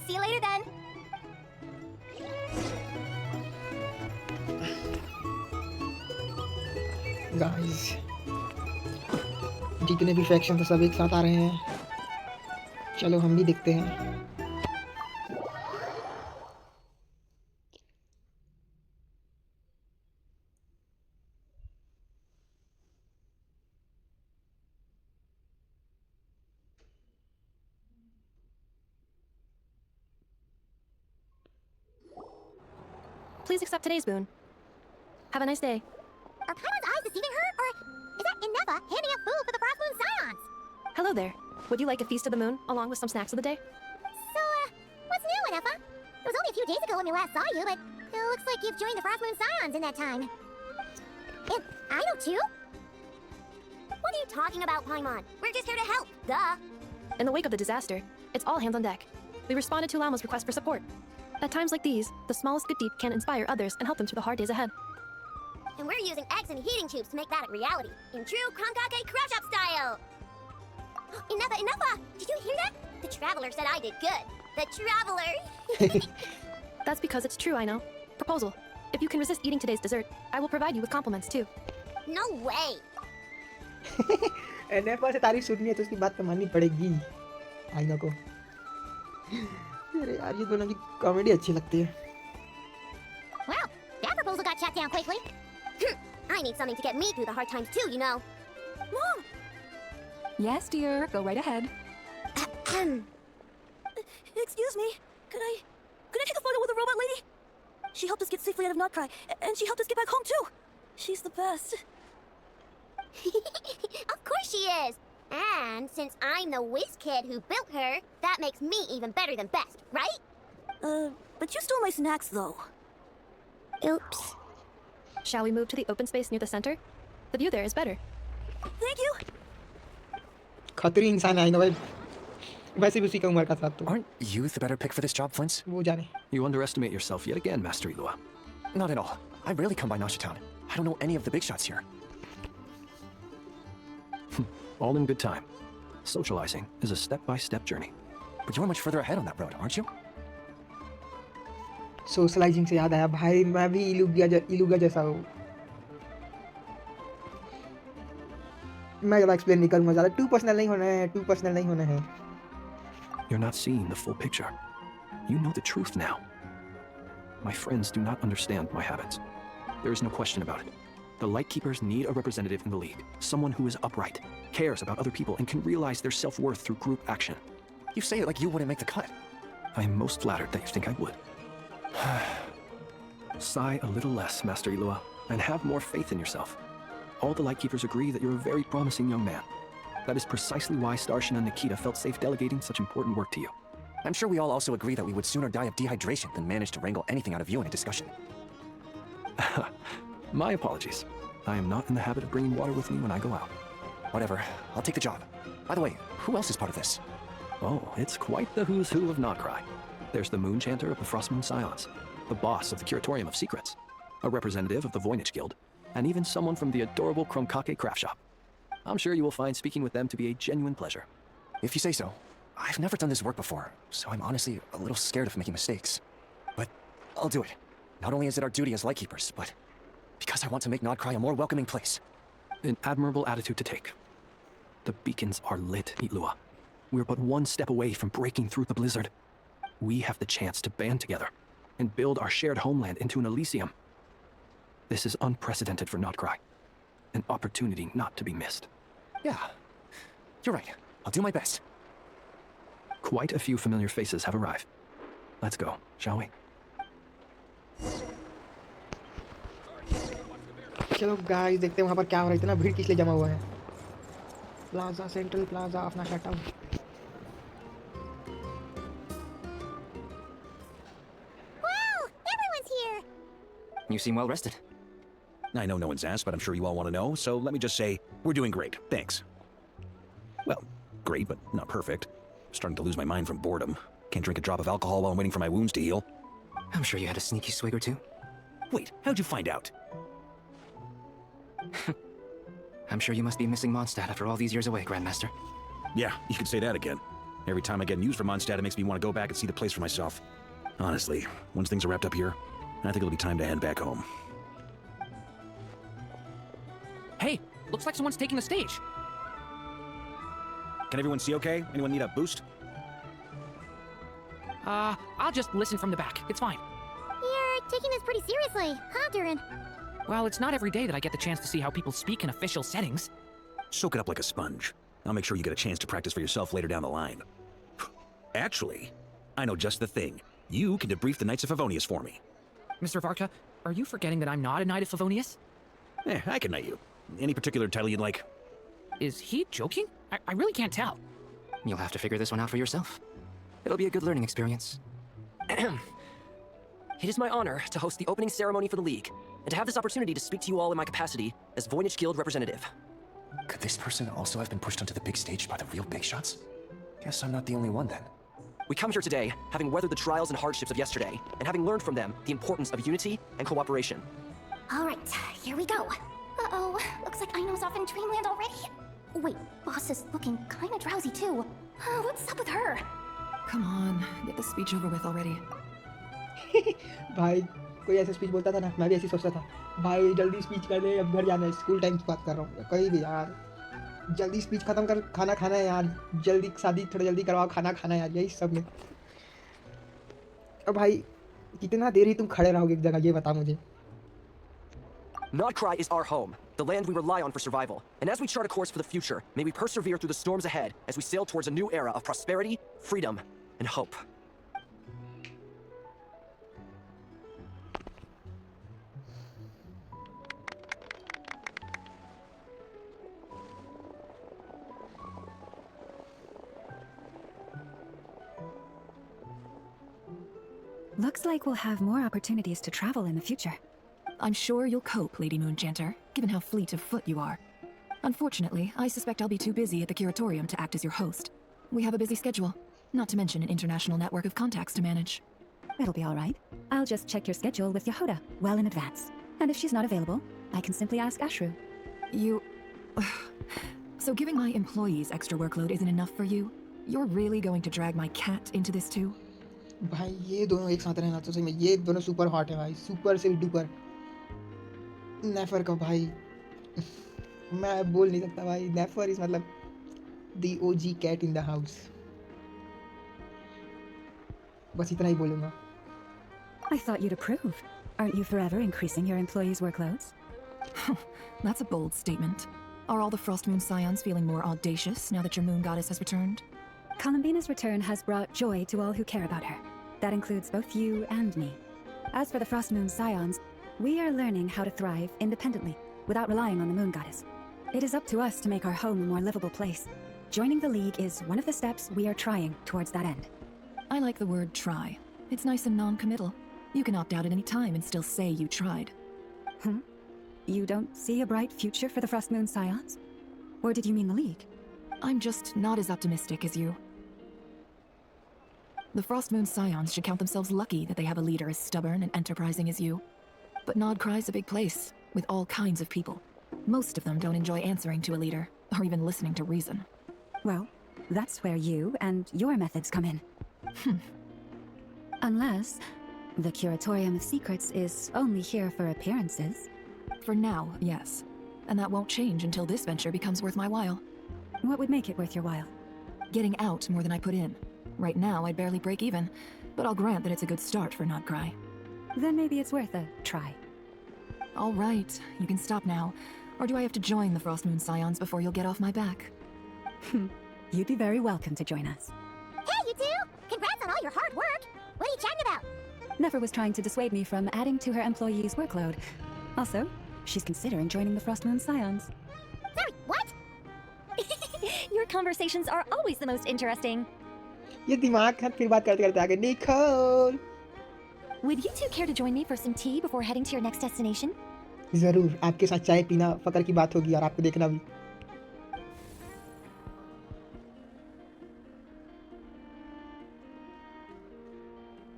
See you later then. Guys जितने भी faction थे सब एक साथ आ रहे हैं। चलो हम भी देखते हैं। Please accept today's boon. Have a nice day. Are Paimon's eyes deceiving her, or is that Inefa handing out food for the Frost Moon Scions? Hello there. Would you like a feast of the moon, along with some snacks of the day? So, what's new, Inefa? It was only a few days ago when we last saw you, but it looks like you've joined the Frost Moon Scions in that time. And I know too. What are you talking about, Paimon? We're just here to help, duh. In the wake of the disaster, it's all hands on deck. We responded to Lamo's request for support. At times like these, the smallest good deed can inspire others and help them through the hard days ahead. And we're using eggs and heating tubes to make that a reality, in true Kronkake crash up style! Inefa! Did you hear that? The Traveler said I did good. The Traveler! That's because it's true, I know. Proposal. If you can resist eating today's dessert, I will provide you with compliments too. No way! एनएफा से तारीफ सुननी है तो उसकी बात तो माननी पड़ेगी। आईना को। अरे यार ये दोनों की कॉमेडी अच्छी लगती है। Wow, that proposal got shut down quickly. I need something to get me through the hard times too, you know. Mom! Yes, dear. Go right ahead. Excuse me. Could I take a photo with the robot lady? She helped us get safely out of Notcry, and she helped us get back home too. She's the best. Of course she is. And since I'm the whiz kid who built her, that makes me even better than best, right? But you stole my snacks though. Oops. Shall we move to the open space near the center? The view there is better. Thank you. Khatri इंसान है आईना भाई। वैसे भी उसी का उम्र का था तो। Aren't you the better pick for this job, Flint? वो जाने। You underestimate yourself yet again, Master Ilua. Not at all. I rarely come by Nashitown. I don't know any of the big shots here. All in good time. Socializing is a step-by-step journey. But you're much further ahead on that road, aren't you? Socialising से याद आया भाई मैं भी इलुगा जैसा हूँ। मैं ज़्यादा एक्सप्लेन नहीं करूँगा ज़्यादा। टू पर्सनल नहीं होना है। You're not seeing the full picture. You know the truth now. My friends do not understand my habits. There is no question about it. The Lightkeepers need a representative in the League. Someone who is upright, cares about other people, and can realize their self-worth through group action. You say it like you wouldn't make the cut. I am most flattered that you think I would. Sigh a little less, Master Ilua, and have more faith in yourself. All the Lightkeepers agree that you're a very promising young man. That is precisely why Starshin and Nikita felt safe delegating such important work to you. I'm sure we all also agree that we would sooner die of dehydration than manage to wrangle anything out of you in a discussion. My apologies. I am not in the habit of bringing water with me when I go out. Whatever. I'll take the job. By the way, who else is part of this? Oh, it's quite the who's who of Notcry. There's the Moon Chanter of the Frost Moon Scions, the boss of the Curatorium of Secrets, a representative of the Voynich Guild, and even someone from the adorable Kronkake craft shop. I'm sure you will find speaking with them to be a genuine pleasure. If you say so. I've never done this work before, so I'm honestly a little scared of making mistakes. But I'll do it. Not only is it our duty as Lightkeepers, but because I want to make Notcry a more welcoming place. An admirable attitude to take. The beacons are lit, Ilua. We're but one step away from breaking through the blizzard. We have the chance to band together and build our shared homeland into an Elysium. This is unprecedented for Notcry. An opportunity not to be missed. Yeah, you're right. I'll do my best. Quite a few familiar faces have arrived. Let's go, shall we? चलो guys देखते हैं वहाँ पर क्या हो रहा है, इतना भीड़ किस लिए जमा हुआ है। प्लाजा, सेंट्रल प्लाजा अपना shutdown. Wow, everyone's here. You seem well rested. I know no one's asked, but I'm sure you all want to know, so let me just say, we're doing great. Thanks. Well, great, but not perfect. Starting to lose my mind from boredom. Can't drink a drop of alcohol while I'm waiting for my wounds to heal. I'm sure you had a sneaky swig or two. Wait, how'd you find out? I'm sure you must be missing Mondstadt after all these years away, Grandmaster. Yeah, you could say that again. Every time I get news from Mondstadt, it makes me want to go back and see the place for myself. Honestly, once things are wrapped up here, I think it'll be time to head back home. Hey, looks like someone's taking the stage. Can everyone see okay? Anyone need a boost? I'll just listen from the back. It's fine. You're taking this pretty seriously, huh, Durin? Well, it's not every day that I get the chance to see how people speak in official settings. Soak it up like a sponge. I'll make sure you get a chance to practice for yourself later down the line. Actually, I know just the thing. You can debrief the Knights of Favonius for me. Mr. Varka, are you forgetting that I'm not a Knight of Favonius? I can knight you. Any particular title you'd like? Is he joking? I really can't tell. You'll have to figure this one out for yourself. It'll be a good learning experience. It is my honor to host the opening ceremony for the League, and to have this opportunity to speak to you all in my capacity as Voynich Guild representative. Could this person also have been pushed onto the big stage by the real big shots? Guess I'm not the only one then. We come here today, having weathered the trials and hardships of yesterday, and having learned from them the importance of unity and cooperation. All right, here we go. Uh-oh, looks like Aino's off in Dreamland already. Wait, boss is looking kinda drowsy too. What's up with her? Come on, get the speech over with already. भाई कोई ऐसा speech बोलता था ना, मैं भी ऐसी सोचता था भाई जल्दी स्पीच कर ले, अब घर जाना है, स्कूल टाइम की बात कर रहा हूँ, कहीं भी यार जल्दी स्पीच खत्म कर, खाना खाना है यार, जल्दी शादी थोड़ा जल्दी करवाओ, खाना खाना है यार, यही सब में। अब भाई कितना देर ही तुम खड़े रहोगे एक जगह, ये बता मुझे। Nodcry is our home, the land we rely on for survival. And as we chart a course for the future, may we persevere through the storms ahead as we sail towards a new era of prosperity, freedom, and hope. Looks like we'll have more opportunities to travel in the future. I'm sure you'll cope, Lady Moonchanter, given how fleet of foot you are. Unfortunately, I suspect I'll be too busy at the Curatorium to act as your host. We have a busy schedule, not to mention an international network of contacts to manage. It'll be all right. I'll just check your schedule with Yehoda well in advance. And if she's not available, I can simply ask Ashru. You... So giving my employees extra workload isn't enough for you? You're really going to drag my cat into this too? भाई ये दोनों एक साथ रहना तो सही में, ये दोनों सुपर हॉट है भाई, सुपर से डुपर। नेफर का भाई मैं बोल नहीं सकता भाई, नेफर इज मतलब the OG cat in the house, बस इतना ही बोलूँगा। I thought you'd approve. Aren't you forever increasing your employees' workloads? That's a bold statement. Are all the Frost Moon Scions feeling more audacious now that your moon goddess has returned? Columbina's return has brought joy to all who care about her. That includes both you and me. As for the Frost Moon Scions, we are learning how to thrive independently, without relying on the moon goddess. It is up to us to make our home a more livable place. Joining the League is one of the steps we are trying towards that end. I like the word try. It's nice and non-committal. You can opt out at any time and still say you tried. You don't see a bright future for the Frost Moon Scions? Or did you mean the League? I'm just not as optimistic as you. The Frost Moon Scions should count themselves lucky that they have a leader as stubborn and enterprising as you. But Nodcry's a big place, with all kinds of people. Most of them don't enjoy answering to a leader, or even listening to reason. Well, that's where you and your methods come in. Unless the Curatorium of Secrets is only here for appearances. For now, yes. And that won't change until this venture becomes worth my while. What would make it worth your while? Getting out more than I put in. Right now, I'd barely break even, but I'll grant that it's a good start for Nodcry. Then maybe it's worth a try. All right, you can stop now. Or do I have to join the Frost Moon Scions before you'll get off my back? You'd be very welcome to join us. Hey, you two! Congrats on all your hard work! What are you chatting about? Nefer was trying to dissuade me from adding to her employees' workload. Also, She's considering joining the Frost Moon Scions. Sorry, what? Your conversations are always the most interesting. ये दिमाग खा फिर बात करते करते आगे Nicol. Would you two care to join me for some tea before heading to your next destination? जरूर आपके साथ चाय पीना फकर की बात होगी और आपको देखना भी.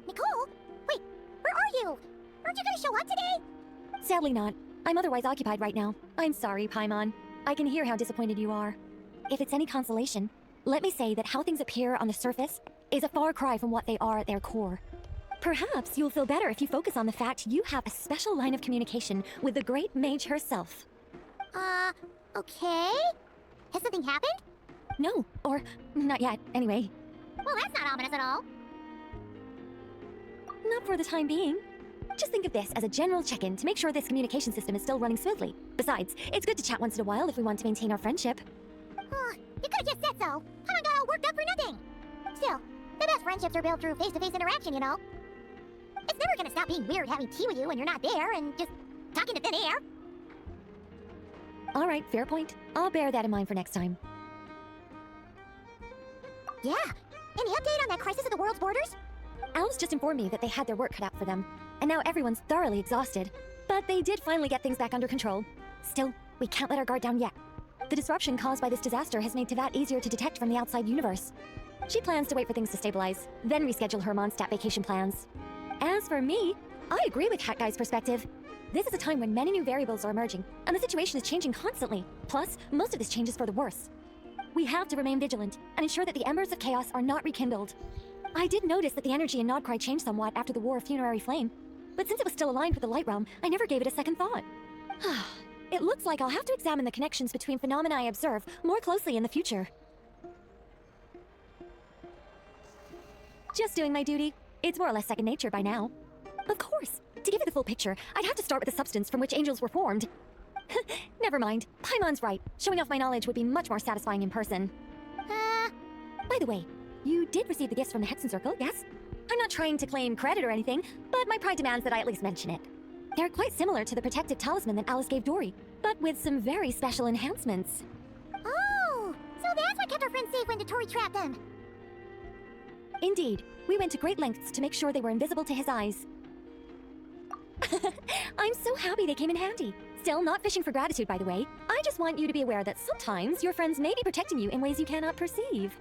Nicole? Wait, where are you? Aren't you gonna show up today? Sadly not. I'm otherwise occupied right now. I'm sorry, Paimon. I can hear how disappointed you are. If it's any consolation, let me say that how things appear on the surface is a far cry from what they are at their core. Perhaps you'll feel better if you focus on the fact you have a special line of communication with the great mage herself. Okay? Has something happened? No, or not yet, anyway. Well, that's not ominous at all. Not for the time being. Just think of this as a general check-in to make sure this communication system is still running smoothly. Besides, it's good to chat once in a while if we want to maintain our friendship. You could've just said so. Haven't got all worked up for nothing. Still, the best friendships are built through face-to-face interaction, you know. It's never gonna stop being weird having tea with you when you're not there and just talking to thin air. All right, fair point. I'll bear that in mind for next time. Yeah. Any update on that crisis at the world's borders? Alice just informed me that they had their work cut out for them, and now everyone's thoroughly exhausted. But they did finally get things back under control. Still, we can't let our guard down yet. The disruption caused by this disaster has made Teyvat easier to detect from the outside universe. She plans to wait for things to stabilize, then reschedule her Mondstadt vacation plans. As for me, I agree with Hat Guy's perspective. This is a time when many new variables are emerging, and the situation is changing constantly. Plus, most of this change is for the worse. We have to remain vigilant and ensure that the embers of chaos are not rekindled. I did notice that the energy in Nodcry changed somewhat after the War of Funerary Flame, but since it was still aligned with the Light Realm, I never gave it a second thought. It looks like I'll have to examine the connections between phenomena I observe more closely in the future. Just doing my duty. It's more or less second nature by now. Of course, to give you the full picture, I'd have to start with the substance from which angels were formed. Never mind, Paimon's right. Showing off my knowledge would be much more satisfying in person. By the way, you did receive the gifts from the Hexen Circle, yes? I'm not trying to claim credit or anything, but my pride demands that I at least mention it. They're quite similar to the protective talisman that Alice gave Dory, but with some very special enhancements. Oh, so that's what kept our friends safe when Dory trapped them. Indeed, we went to great lengths to make sure they were invisible to his eyes. I'm so happy they came in handy. Still, not fishing for gratitude, by the way. I just want you to be aware that sometimes your friends may be protecting you in ways you cannot perceive.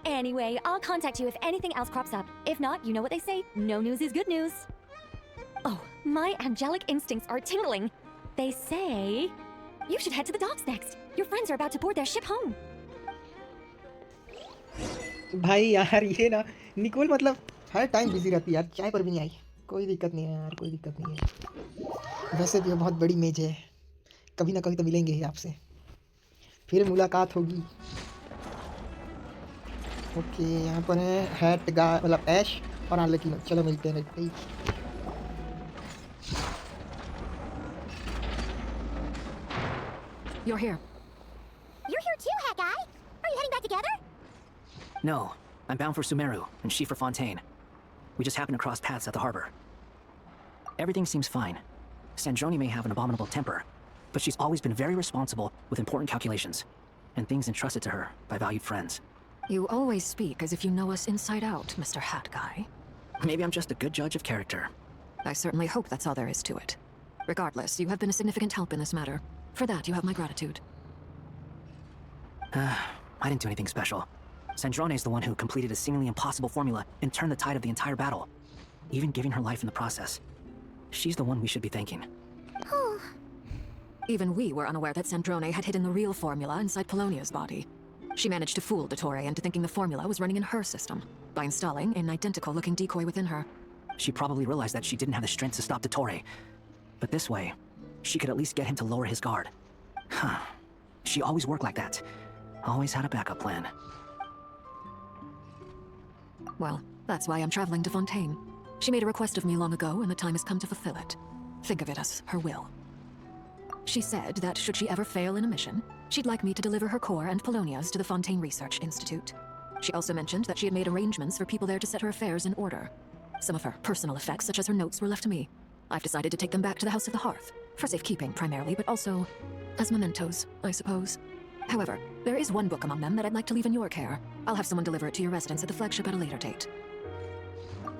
Anyway, I'll contact you if anything else crops up. If not, you know what they say, no news is good news. Oh, my angelic instincts are tingling. They say you should head to the docks next. Your friends are about to board their ship home. भाई यार ये ना Nicol मतलब हर time busy रहती है यार, चाय पर भी नहीं आई. कोई दिक्कत नहीं है यार, कोई दिक्कत नहीं है. वैसे भी बहुत बड़ी मेज है, कभी ना कभी तो मिलेंगे ही आपसे, फिर मुलाकात होगी. ओके, यहाँ पर है हैट गाय मतलब ऐश और आर्लेकिन. चलो मिलते हैं भाई. You're here. You're here too, Hat Guy. Are you heading back together? No, I'm bound for Sumeru, and she for Fontaine. We just happened to cross paths at the harbor. Everything seems fine. Sandrone may have an abominable temper, but she's always been very responsible with important calculations, and things entrusted to her by valued friends. You always speak as if you know us inside out, Mr. Hat Guy. Maybe I'm just a good judge of character. I certainly hope that's all there is to it. Regardless, you have been a significant help in this matter. For that, you have my gratitude. I didn't do anything special. Sandrone's the one who completed a seemingly impossible formula and turned the tide of the entire battle, even giving her life in the process. She's the one we should be thanking. Even we were unaware that Sandrone had hidden the real formula inside Polonia's body. She managed to fool Dottore into thinking the formula was running in her system, by installing an identical-looking decoy within her. She probably realized that she didn't have the strength to stop Dottore. But this way, she could at least get him to lower his guard. Huh. She always worked like that. Always had a backup plan. Well, that's why I'm traveling to Fontaine. She made a request of me long ago, and the time has come to fulfill it. Think of it as her will. She said that should she ever fail in a mission, she'd like me to deliver her core and Polonia's to the Fontaine Research Institute. She also mentioned that she had made arrangements for people there to set her affairs in order. Some of her personal effects, such as her notes, were left to me. I've decided to take them back to the House of the Hearth, For safekeeping, primarily, but also as mementos, I suppose. However, there is one book among them that I'd like to leave in your care. I'll have someone deliver it to your residence at the flagship at a later date.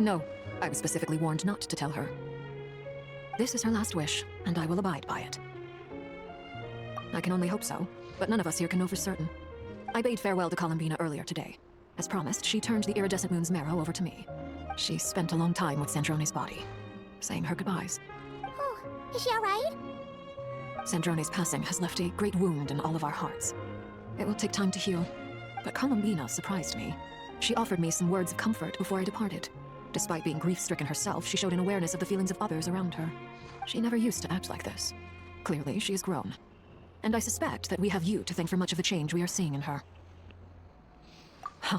No, I was specifically warned not to tell her. This is her last wish, and I will abide by it. I can only hope so, but none of us here can know for certain. I bade farewell to Columbina earlier today. As promised, she turned the iridescent moon's marrow over to me. She spent a long time with Sandrone's body, saying her goodbyes. Oh, is she alright? Sandrone's passing has left a great wound in all of our hearts. It will take time to heal, but Columbina surprised me. She offered me some words of comfort before I departed. Despite being grief-stricken herself, she showed an awareness of the feelings of others around her. She never used to act like this. Clearly, she has grown. And I suspect that we have you to thank for much of the change we are seeing in her. Huh.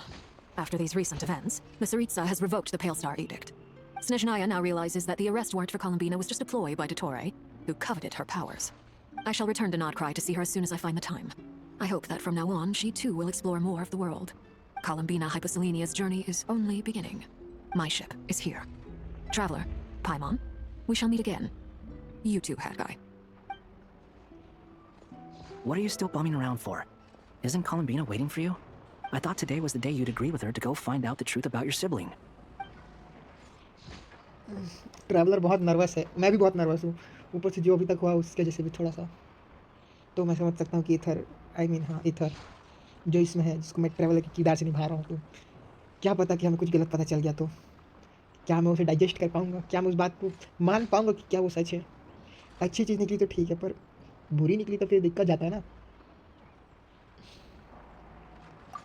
After these recent events, the Tsaritsa has revoked the Pale Star Edict. Snezhnaya now realizes that the arrest warrant for Columbina was just a ploy by Dottore, who coveted her powers. I shall return to Nodcry to see her as soon as I find the time. I hope that from now on, she too will explore more of the world. Columbina Hyposelenia's journey is only beginning. My ship is here. Traveler, Paimon, we shall meet again. You too, Hat Guy. What are you still bumming around for? Isn't Columbina waiting for you? I thought today was the day you'd agree with her to go find out the truth about your sibling. Traveller बहुत nervous है, मैं भी बहुत nervous हूँ। ऊपर से जो अभी तक हुआ उसके जैसे भी थोड़ा सा, तो मैं समझ सकता हूँ कि इथर जो इसमें है, जिसको मैं ट्रैवलर के किरदार से निभा रहा हूँ, तो क्या पता कि हमें कुछ गलत पता चल गया तो क्या मैं उसे डाइजेस्ट कर पाऊँगा, क्या मैं उस बात को मान पाऊँगा कि क्या वो सच है। अच्छी चीज़ निकली तो ठीक है, पर बुरी निकली तो फिर दिक्कत जाता है ना।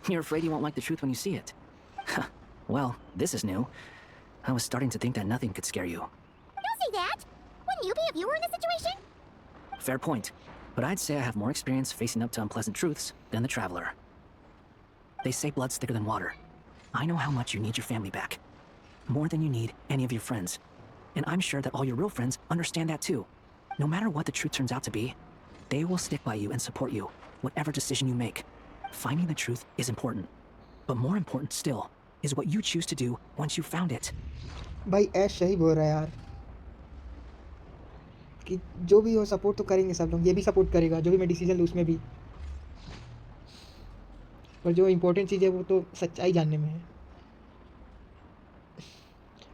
You're afraid you won't like the truth when you see it. Well, this is new. I was starting to think that nothing could scare you. Don't say that! Wouldn't you be if you were in this situation? Fair point. But I'd say I have more experience facing up to unpleasant truths than the Traveler. They say blood's thicker than water. I know how much you need your family back. More than you need any of your friends. And I'm sure that all your real friends understand that too. No matter what the truth turns out to be, they will stick by you and support you, whatever decision you make. Finding the truth is important. But more important still is what you choose to do once you've found it. भाई ऐश सही बोल रहा है यार कि जो भी हो सपोर्ट तो करेंगे सब लोग, ये भी सपोर्ट करेगा जो भी मैं डिसीजन लूँ उसमें भी, पर जो इम्पोर्टेंट चीज़ है वो तो सच्चाई जानने में है,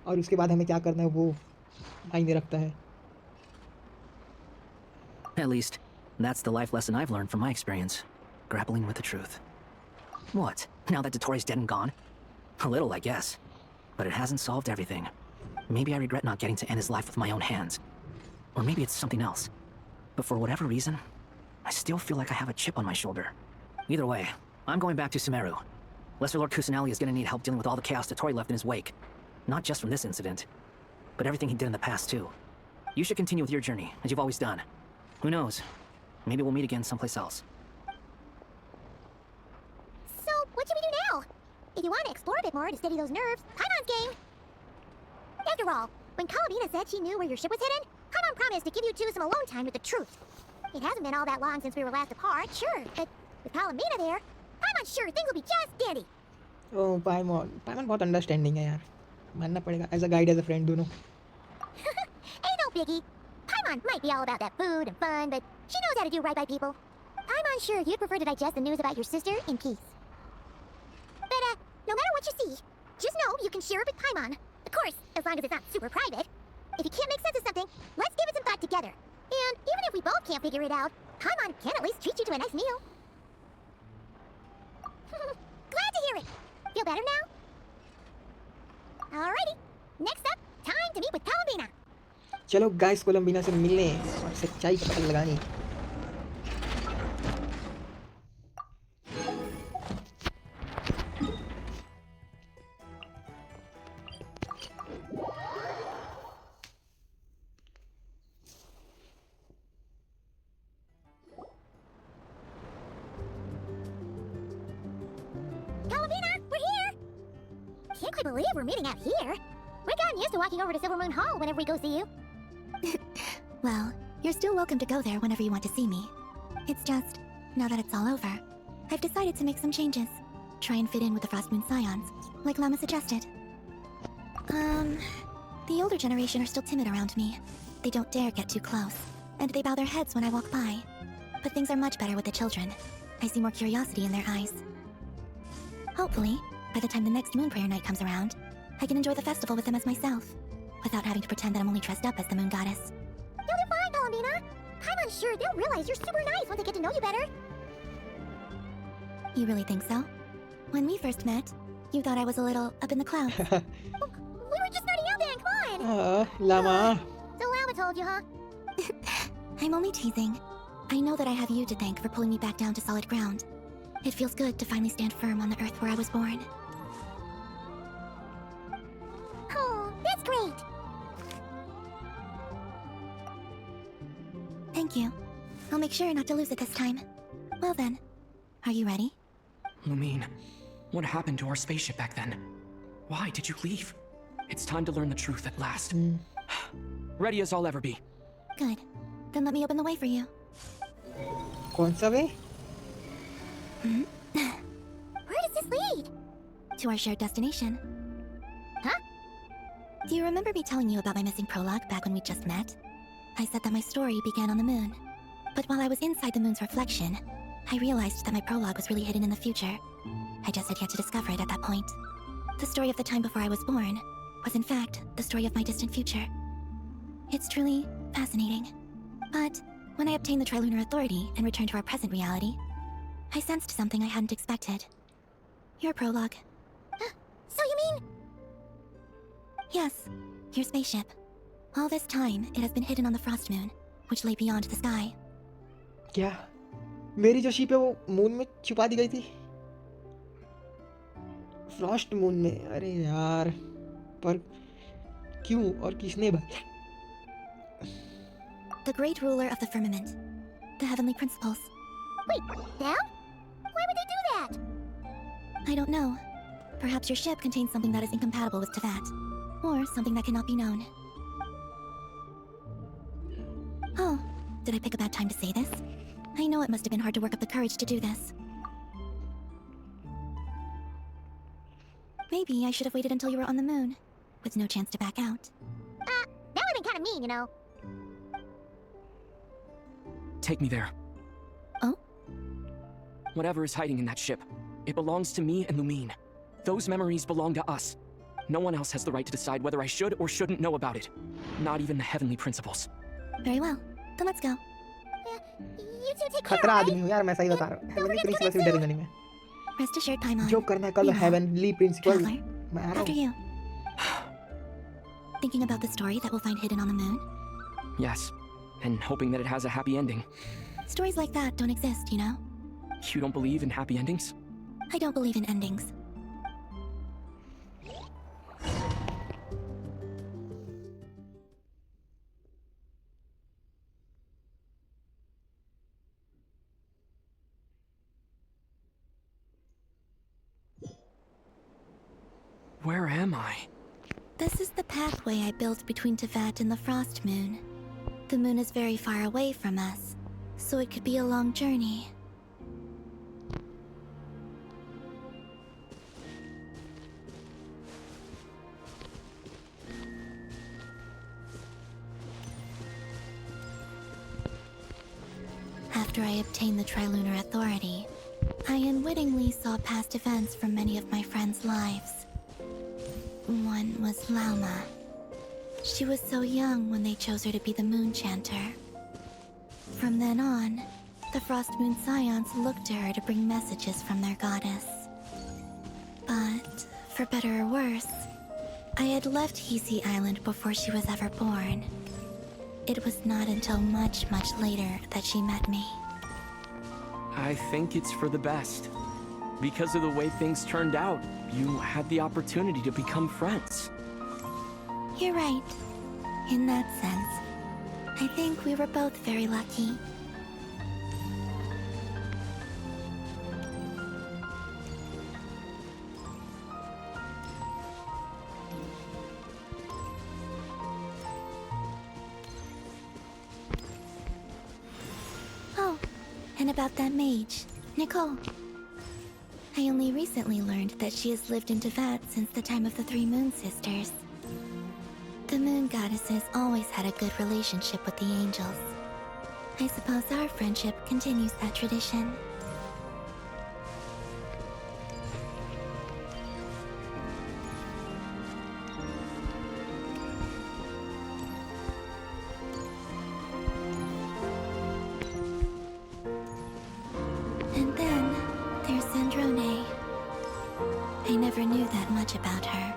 और उसके बाद हमें क्या करना है वो मायने रखता है। At least, that's the life lesson I've learned from my experience. Grappling with the truth. What? Now that Dottore's dead and gone? A little, I guess. But it hasn't solved everything. Maybe I regret not getting to end his life with my own hands. Or maybe it's something else. But for whatever reason, I still feel like I have a chip on my shoulder. Either way, I'm going back to Sumeru. Lesser Lord Kusanali is gonna need help dealing with all the chaos Dottore left in his wake. Not just from this incident, but everything he did in the past too. You should continue with your journey, as you've always done. Who knows? Maybe we'll meet again someplace else. So, what should we do now? If you want to explore a bit more to steady those nerves, Paimon's game! After all, when Columbina said she knew where your ship was hidden, Paimon promised to give you two some alone time with the truth. It hasn't been all that long since we were last apart, sure, but with Columbina there, Paimon's sure things will be just dandy. Oh, Paimon बहुत understanding है यार, मानना पड़ेगा, as a guide as a friend दोनों। Ain't no biggie. Paimon might be all about that food and fun, but she knows how to do right by people. Paimon's sure you'd prefer to digest the news about your sister in peace. But, no matter what you see, just know you can share it with Paimon. Of course, as long as it's not super private. If you can't make sense of something, let's give it some thought together. And even if we both can't figure it out, Paimon can at least treat you to a nice meal. Glad to hear it. Feel better now? Alrighty. Next up, time to meet with Columbina. चलो guys, कोलंबिना से मिलने और सच्चाई का पता लगाने। Columbina, we're here! Can't quite believe we're meeting out here. We've gotten used to walking over to Silver Moon Hall whenever we go see you. Well, you're still welcome to go there whenever you want to see me. It's just, now that it's all over, I've decided to make some changes. Try and fit in with the Frost Moon Scions, like Lama suggested. The older generation are still timid around me. They don't dare get too close. and they bow their heads when I walk by. But things are much better with the children. I see more curiosity in their eyes. Hopefully, by the time the next moon prayer night comes around, I can enjoy the festival with them as myself, without having to pretend that I'm only dressed up as the moon goddess. You'll do fine, Palomina. I'm sure they'll realize you're super nice once they get to know you better. You really think so? When we first met, you thought I was a little up in the clouds. We were just starting out then, come on! Lama. So Lama told you, huh? I'm only teasing. I know that I have you to thank for pulling me back down to solid ground. It feels good to finally stand firm on the earth where I was born. Oh, that's great! Thank you. I'll make sure not to lose it this time. Well then, are you ready? Lumine, what happened to our spaceship back then? Why did you leave? It's time to learn the truth at last. Ready as I'll ever be. Good. Then let me open the way for you. कौन सा वे? Where does this lead? To our shared destination. Huh? Do you remember me telling you about my missing prologue back when we just met? I said that my story began on the moon. But while I was inside the moon's reflection, I realized that my prologue was really hidden in the future. I just had yet to discover it at that point. The story of the time before I was born was in fact the story of my distant future. It's truly fascinating. But when I obtained the Trilunar Authority and returned to our present reality, I sensed something I hadn't expected. Your prologue. So you mean... Yes, your spaceship. All this time, it has been hidden on the Frost Moon, which lay beyond the sky. क्या मेरी जो ship है वो moon में छुपा दी गई थी? Frost moon में? अरे यार, पर क्यों और किसने? The great ruler of the firmament. The heavenly principles. Wait, them? Why would they do that? I don't know. Perhaps your ship contains something that is incompatible with Teyvat. Or something that cannot be known. Oh, did I pick a bad time to say this? I know it must have been hard to work up the courage to do this. Maybe I should have waited until you were on the moon, with no chance to back out. That would've been kinda mean, you know. Take me there. Oh? Whatever is hiding in that ship, it belongs to me and Lumine. Those memories belong to us. No one else has the right to decide whether I should or shouldn't know about it. Not even the heavenly principles. Very well. Then let's go. You two take care, खतरा right? आदमी हूँ यार, मैं सही बता रहा हूँ. Heavenly principal से भी डरूंगा नहीं मैं. Rest assured, Paimon. जो करना है कर लो. Heavenly principal. मैं आ रहा After हूँ. you. Thinking about the story that we'll find hidden on the moon? Yes, and hoping that it has a happy ending. Stories like that don't exist, you know? You don't believe in happy endings? I don't believe in endings. Where am I? This is the pathway I built between Teyvat and the Frost Moon. The moon is very far away from us, so it could be a long journey. After I obtained the Trilunar Authority, I unwittingly saw past events from many of my friends' lives. One was Lauma. She was so young when they chose her to be the Moon Chanter. From then on, the Frost Moon Scions looked to her to bring messages from their goddess. But, for better or worse, I had left Hisi Island before she was ever born. It was not until much, much later that she met me. I think it's for the best. Because of the way things turned out, you had the opportunity to become friends. You're right. In that sense, I think we were both very lucky. Oh, and about that mage, Nicole. I only recently learned that she has lived in Teyvat since the time of the Three Moon Sisters. The Moon Goddesses always had a good relationship with the angels. I suppose our friendship continues that tradition. And then there's Sandrone. I never knew that much about her,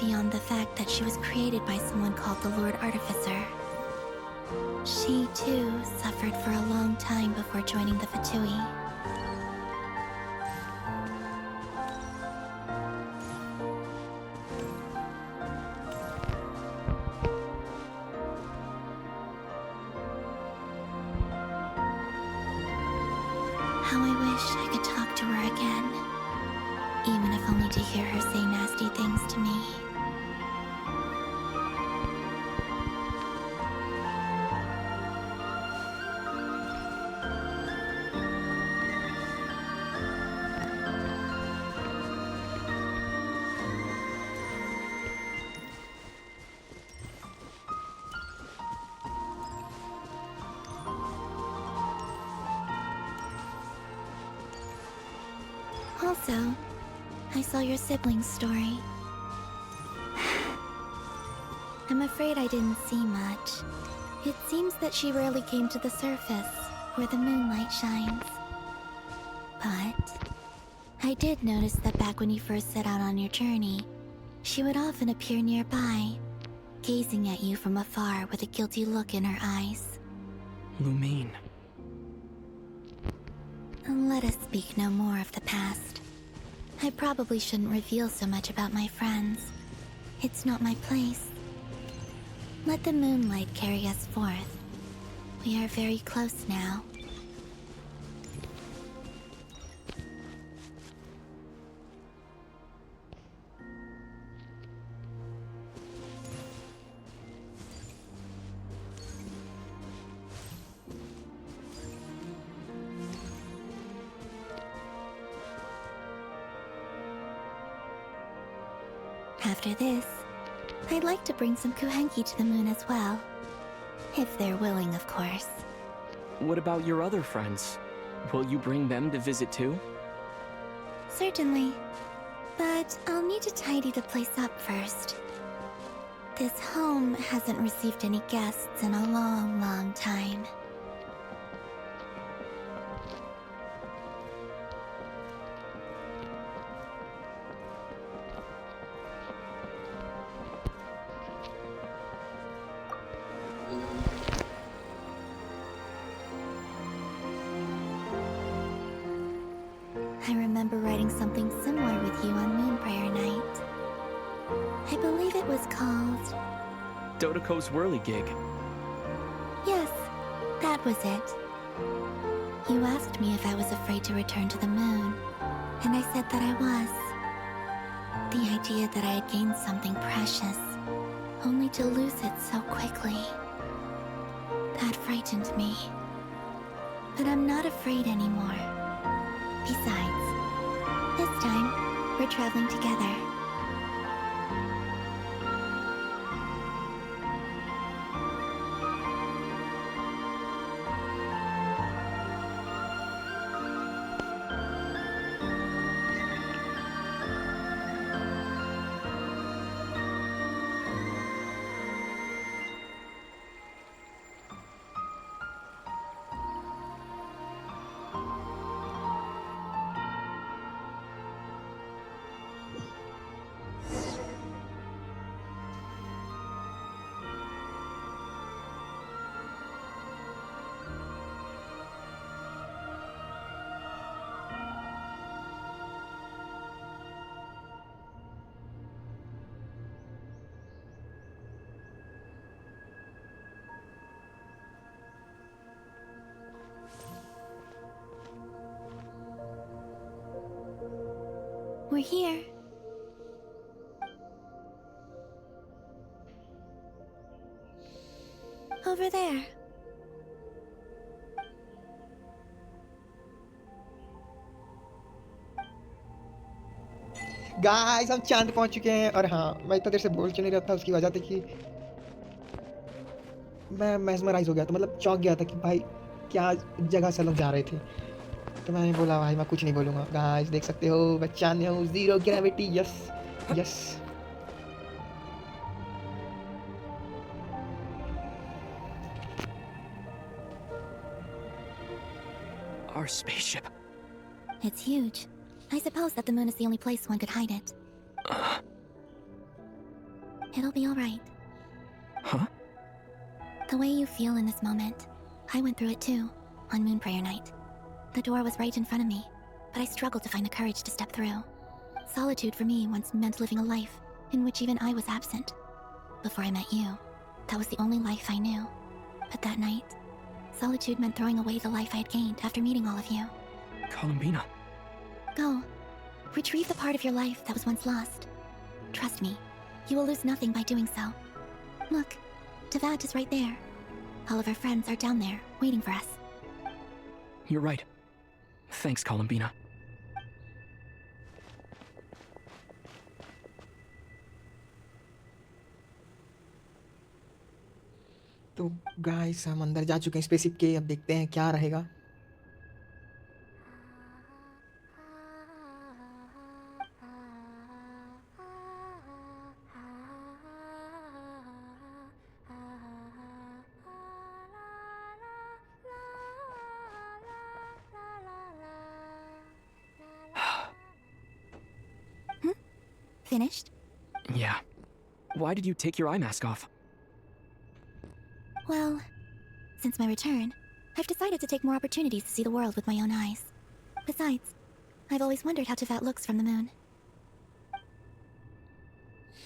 beyond the fact that she was created by someone called the Lord Artificer. She, too, suffered for a long time before joining the Fatui. How I wish I could talk to her again, even if only to hear her say nasty things to me. Also, I saw your siblings' story. I'm afraid I didn't see much. It seems that she rarely came to the surface, where the moonlight shines. But I did notice that back when you first set out on your journey, she would often appear nearby, gazing at you from afar with a guilty look in her eyes. Lumine. Let us speak no more of the past. I probably shouldn't reveal so much about my friends. It's not my place. Let the moonlight carry us forth. We are very close now. After this, I'd like to bring some Kuhenki to the moon as well. If they're willing, of course. What about your other friends? Will you bring them to visit too? Certainly. But I'll need to tidy the place up first. This home hasn't received any guests in a long, long time. I remember writing something similar with you on Moonbriar Night. I believe it was called... Dodoko's Whirligig. Yes, that was it. You asked me if I was afraid to return to the moon, and I said that I was. The idea that I had gained something precious, only to lose it so quickly. That frightened me. But I'm not afraid anymore. Besides, this time, we're traveling together. We're here. Over there. Guys हम चांद पहुंच चुके हैं और हाँ मैं इतना देर से बोल क्यों नहीं रहा था उसकी वजह थी कि मैं मेस्मराइज हो गया था मतलब चौंक गया था कि भाई क्या जगह से लोग जा रहे थे। तो मैंने बोला भाई मैं कुछ नहीं बोलूँगा। गाइस देख सकते हो बच्चा ने हूँ, 0 gravity. Yes yes. Our spaceship. It's huge. I suppose that the moon is the only place one could hide it. It'll be alright. Huh? The way you feel in this moment, I went through it too, on Moon Prayer Night. The door was right in front of me, but I struggled to find the courage to step through. Solitude for me once meant living a life in which even I was absent. Before I met you, that was the only life I knew. But that night, solitude meant throwing away the life I had gained after meeting all of you. Columbina. Go. Retrieve the part of your life that was once lost. Trust me, you will lose nothing by doing so. Look, Teyvat is right there. All of our friends are down there, waiting for us. You're right. Thanks, Columbina. तो guys हम अंदर जा चुके हैं spaceship के। अब देखते हैं क्या रहेगा। Finished? Yeah. Why did you take your eye mask off? Well, since my return, I've decided to take more opportunities to see the world with my own eyes. Besides, I've always wondered how Teyvat looks from the moon.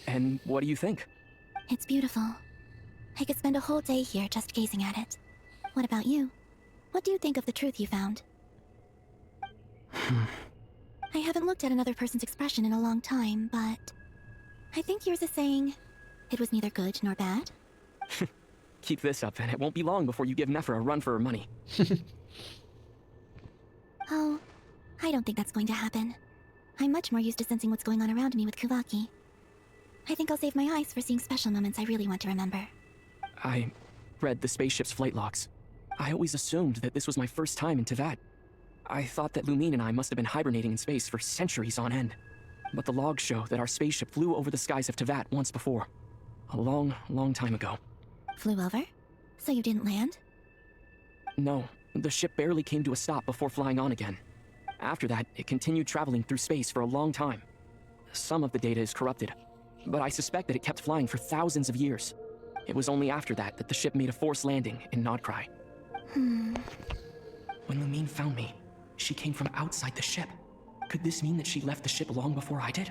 And what do you think? It's beautiful. I could spend a whole day here just gazing at it. What about you? What do you think of the truth you found? I haven't looked at another person's expression in a long time, but I think yours is saying it was neither good nor bad. Keep this up, and it won't be long before you give Nephra a run for her money. Oh, I don't think that's going to happen. I'm much more used to sensing what's going on around me with Kuvaki. I think I'll save my eyes for seeing special moments I really want to remember. I read the spaceship's flight logs. I always assumed that this was my first time in Teyvat. I thought that Lumine and I must have been hibernating in space for centuries on end. But the logs show that our spaceship flew over the skies of Teyvat once before. A long, long time ago. Flew over? So you didn't land? No, the ship barely came to a stop before flying on again. After that, it continued traveling through space for a long time. Some of the data is corrupted, but I suspect that it kept flying for thousands of years. It was only after that that the ship made a forced landing in Nodcry. When Lumine found me, she came from outside the ship. Could this mean that she left the ship long before I did?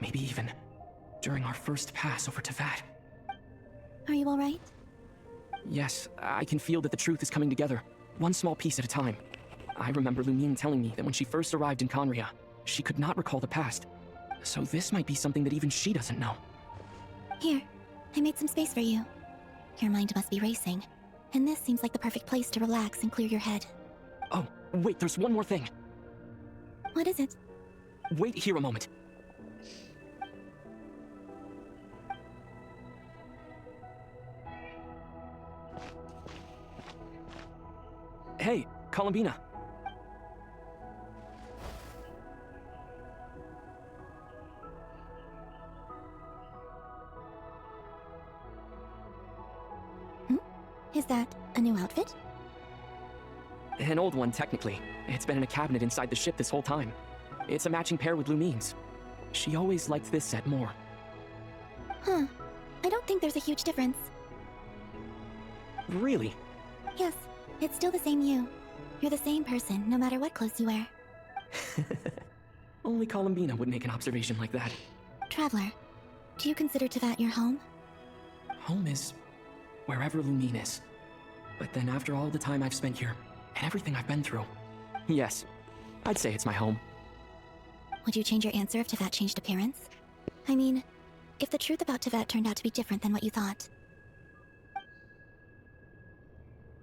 Maybe even during our first pass over Teyvat. Are you alright? Yes, I can feel that the truth is coming together, one small piece at a time. I remember Lumine telling me that when she first arrived in Conria, she could not recall the past. So this might be something that even she doesn't know. Here, I made some space for you. Your mind must be racing, and this seems like the perfect place to relax and clear your head. Oh, wait, there's one more thing. What is it? Wait here a moment. Hey, Columbina. Is that a new outfit? An old one, technically. It's been in a cabinet inside the ship this whole time. It's a matching pair with Lumine's. She always liked this set more. Huh. I don't think there's a huge difference. Really? Yes, it's still the same you. You're the same person, no matter what clothes you wear. Only Columbina would make an observation like that. Traveler, do you consider Teyvat your home? Home is wherever Lumine is. But then after all the time I've spent here, and everything I've been through, yes, I'd say it's my home. Would you change your answer if Teyvat changed appearance? I mean, if the truth about Teyvat turned out to be different than what you thought.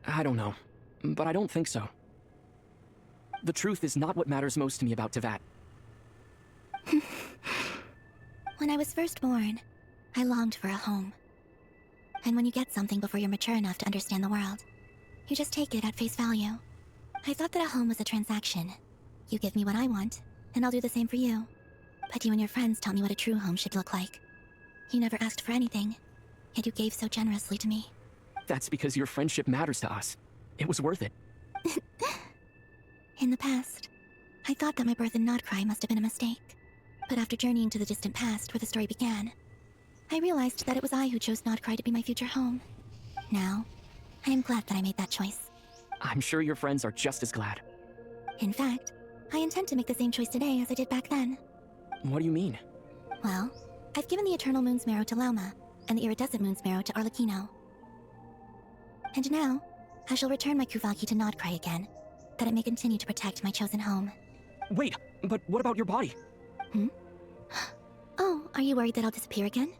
I don't know, but I don't think so. The truth is not what matters most to me about Teyvat. When I was first born, I longed for a home. And when you get something before you're mature enough to understand the world, You just take it at face value. I thought that a home was a transaction. You give me what I want, and I'll do the same for you. But you and your friends taught me what a true home should look like. You never asked for anything, yet you gave so generously to me. That's because your friendship matters to us. It was worth it. In the past, I thought that my birth in Nodcry must have been a mistake. But after journeying to the distant past where the story began, I realized that it was I who chose Nodcry to be my future home. Now, I am glad that I made that choice. I'm sure your friends are just as glad. In fact, I intend to make the same choice today as I did back then. What do you mean? Well, I've given the Eternal Moon's Marrow to Lauma, and the Iridescent Moon's Marrow to Arlecchino. And now, I shall return my Kuvaki to Nodcry again, that it may continue to protect my chosen home. Wait, but what about your body? Oh, are you worried that I'll disappear again?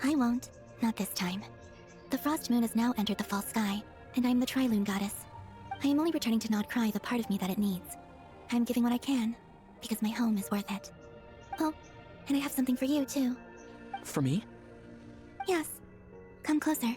I won't. Not this time. The Frost Moon has now entered the false sky, and I am the Trilune Goddess. I am only returning to Nodcry the part of me that it needs. I am giving what I can, because my home is worth it. Oh, and I have something for you, too. For me? Yes. Come closer.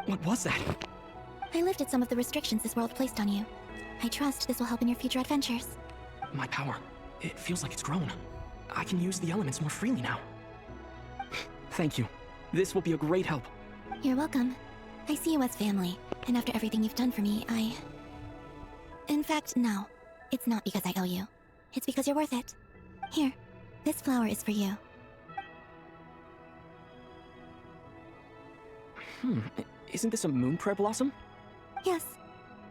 What was that? I lifted some of the restrictions this world placed on you. I trust this will help in your future adventures. My power. It feels like it's grown. I can use the elements more freely now. Thank you. This will be a great help. You're welcome. I see you as family, and after everything you've done for me, In fact, no. It's not because I owe you. It's because you're worth it. Here, this flower is for you. Isn't this a moon prayer blossom? Yes.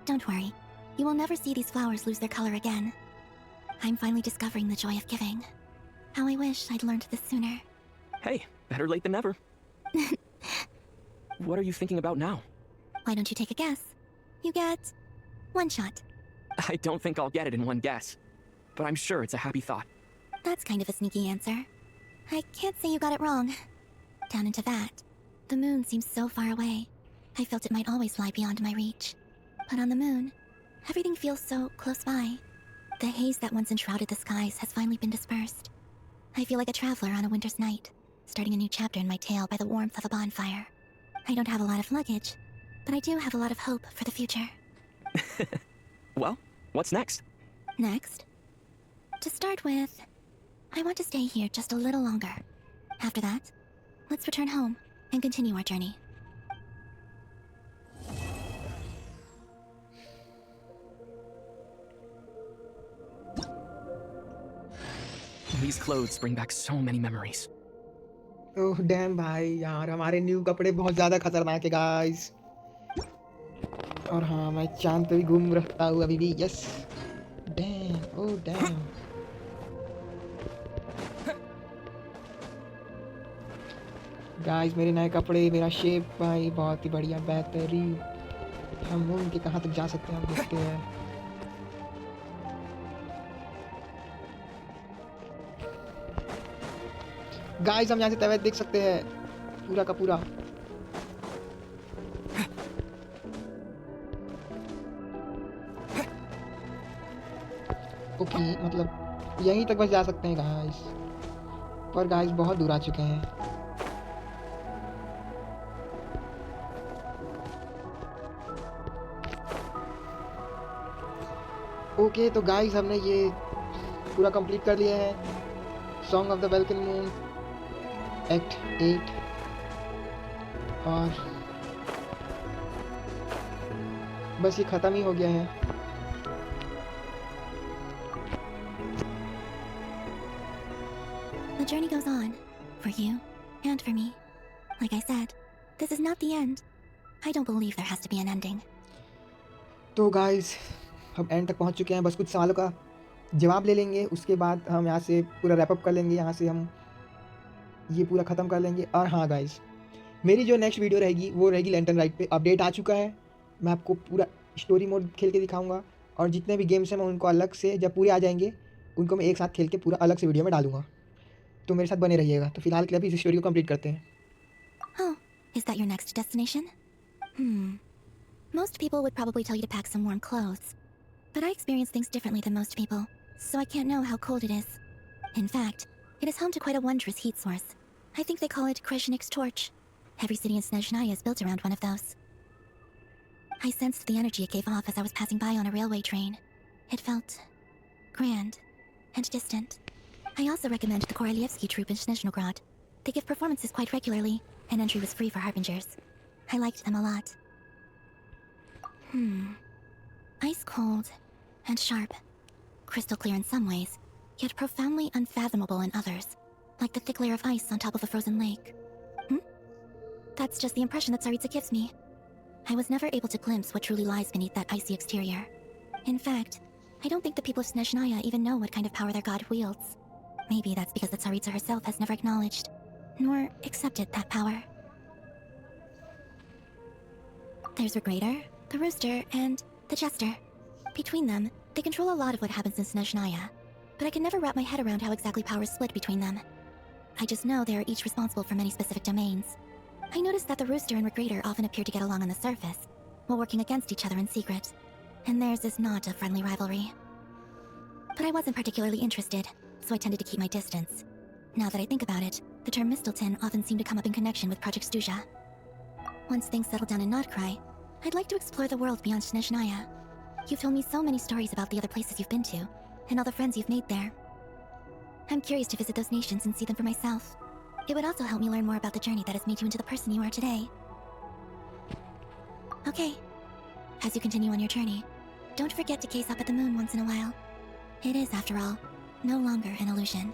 Don't worry. You will never see these flowers lose their color again. I'm finally discovering the joy of giving. How I wish I'd learned this sooner. Hey, better late than never. What are you thinking about now? Why don't you take a guess? You get one shot. I don't think I'll get it in one guess, but I'm sure it's a happy thought. That's kind of a sneaky answer. I can't say you got it wrong. Down into that, the moon seems so far away. I felt it might always lie beyond my reach. But on the moon, everything feels so close by. The haze that once enshrouded the skies has finally been dispersed. I feel like a traveler on a winter's night, starting a new chapter in my tale by the warmth of a bonfire. I don't have a lot of luggage, but I do have a lot of hope for the future. Well, what's next? Next? To start with, I want to stay here just a little longer. After that, let's return home and continue our journey. These clothes bring back so many memories. Oh damn भाई यार हमारे new कपड़े बहुत ज़्यादा खतरनाक है guys और हाँ मैं चांद पे भी घूम रहा हूँ अभी भी yes dam oh damn guys मेरे नए कपड़े मेरा शेप भाई बहुत ही बढ़िया बेहतरीन हम उनके कहाँ तक जा सकते हैं हम देखते हैं गाइस हम यहाँ से तवैत देख सकते हैं पूरा का पूरा ओके मतलब यहीं तक बस जा सकते हैं गाइस पर गाइस बहुत दूर आ चुके हैं ओके तो गाइस हमने ये पूरा कंप्लीट कर लिया है song of the welkin moon act 8 और बस ये ख़त्म ही हो गया है The journey goes on, for you and for me. Like I said, this is not the end. I don't believe there has to be an ending. तो guys हम and तक पहुंच चुके हैं बस कुछ सवालों का जवाब ले लेंगे उसके बाद हम यहाँ से पूरा रैप अप कर लेंगे यहाँ से हम ये पूरा ख़त्म कर लेंगे और हाँ गाइस मेरी जो नेक्स्ट वीडियो रहेगी वो रहेगी लैंटर्न राइड पे अपडेट आ चुका है मैं आपको पूरा स्टोरी मोड खेल के दिखाऊंगा और जितने भी गेम्स हैं मैं उनको अलग से जब पूरे आ जाएंगे उनको मैं एक साथ खेल के पूरा अलग से वीडियो में डालूंगा, तो मेरे साथ बने रहिएगा। तो फिलहाल के लिए अभी इस स्टोरी को कंप्लीट करते हैं। Oh, is that your next destination? Most people would probably tell you to pack some warm clothes. But I experience things differently than most people, so I can't know how cold it is. In fact, it is home to quite a wondrous heat source. I think they call it Kreshnik's torch. Every city in Snezhnaya is built around one of those. I sensed the energy it gave off as I was passing by on a railway train. It felt grand and distant. I also recommend the Korolievsky troupe in Snezhnograd. They give performances quite regularly, and entry was free for Harbingers. I liked them a lot. Ice cold and sharp. Crystal clear in some ways, yet profoundly unfathomable in others. Like the thick layer of ice on top of a frozen lake. That's just the impression that Tsaritsa gives me. I was never able to glimpse what truly lies beneath that icy exterior. In fact, I don't think the people of Snezhnaya even know what kind of power their god wields. Maybe that's because the Tsaritsa herself has never acknowledged, nor accepted that power. There's Regrator, the Rooster, and the Jester. Between them, they control a lot of what happens in Snezhnaya, but I can never wrap my head around how exactly power is split between them. I just know they are each responsible for many specific domains. I noticed that the Rooster and Regrator often appear to get along on the surface, while working against each other in secret, and theirs is not a friendly rivalry. But I wasn't particularly interested, so I tended to keep my distance. Now that I think about it, the term Mistelton often seemed to come up in connection with Project Stuja. Once things settle down in Nodcry, I'd like to explore the world beyond Snezhnaya. You've told me so many stories about the other places you've been to, and all the friends you've made there. I'm curious to visit those nations and see them for myself. It would also help me learn more about the journey that has made you into the person you are today. Okay. As you continue on your journey, don't forget to gaze up at the moon once in a while. It is, after all, no longer an illusion.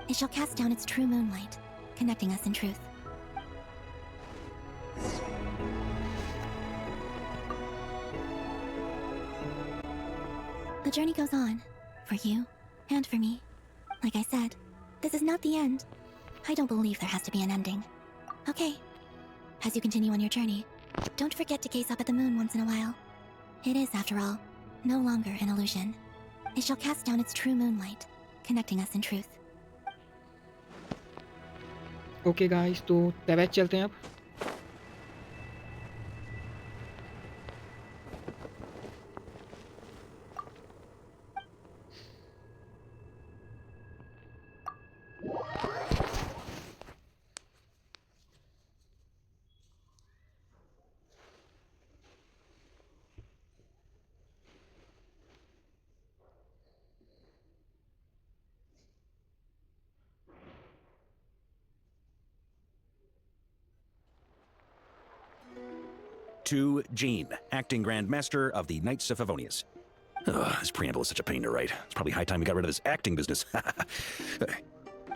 It shall cast down its true moonlight, connecting us in truth. The journey goes on, for you and for me. Like I said, this is not the end. I don't believe there has to be an ending. Okay. As you continue on your journey, don't forget to gaze up at the moon once in a while. It is, after all, no longer an illusion. It shall cast down its true moonlight, connecting us in truth. Okay guys, तो तवैच चलते हैं अब। To Jean, acting Grand Master of the Knights of Favonius. This preamble is such a pain to write. It's probably high time we got rid of this acting business.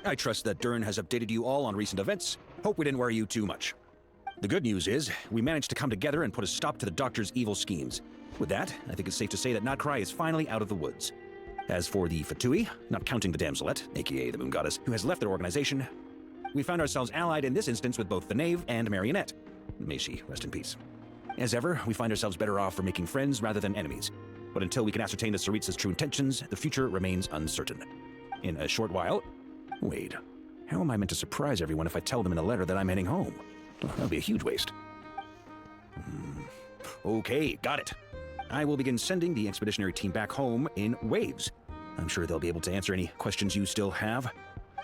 I trust that Dern has updated you all on recent events. Hope we didn't worry you too much. The good news is, we managed to come together and put a stop to the Doctor's evil schemes. With that, I think it's safe to say that Notcry is finally out of the woods. As for the Fatui, not counting the Damselette, aka the Moon Goddess, who has left their organization, we found ourselves allied in this instance with both the Knave and Marionette. May she rest in peace. As ever, we find ourselves better off for making friends rather than enemies. But until we can ascertain the Tsaritsa's true intentions, the future remains uncertain. In a short while... Wait, how am I meant to surprise everyone if I tell them in a letter that I'm heading home? Well, that'll be a huge waste. Okay, got it. I will begin sending the expeditionary team back home in waves. I'm sure they'll be able to answer any questions you still have.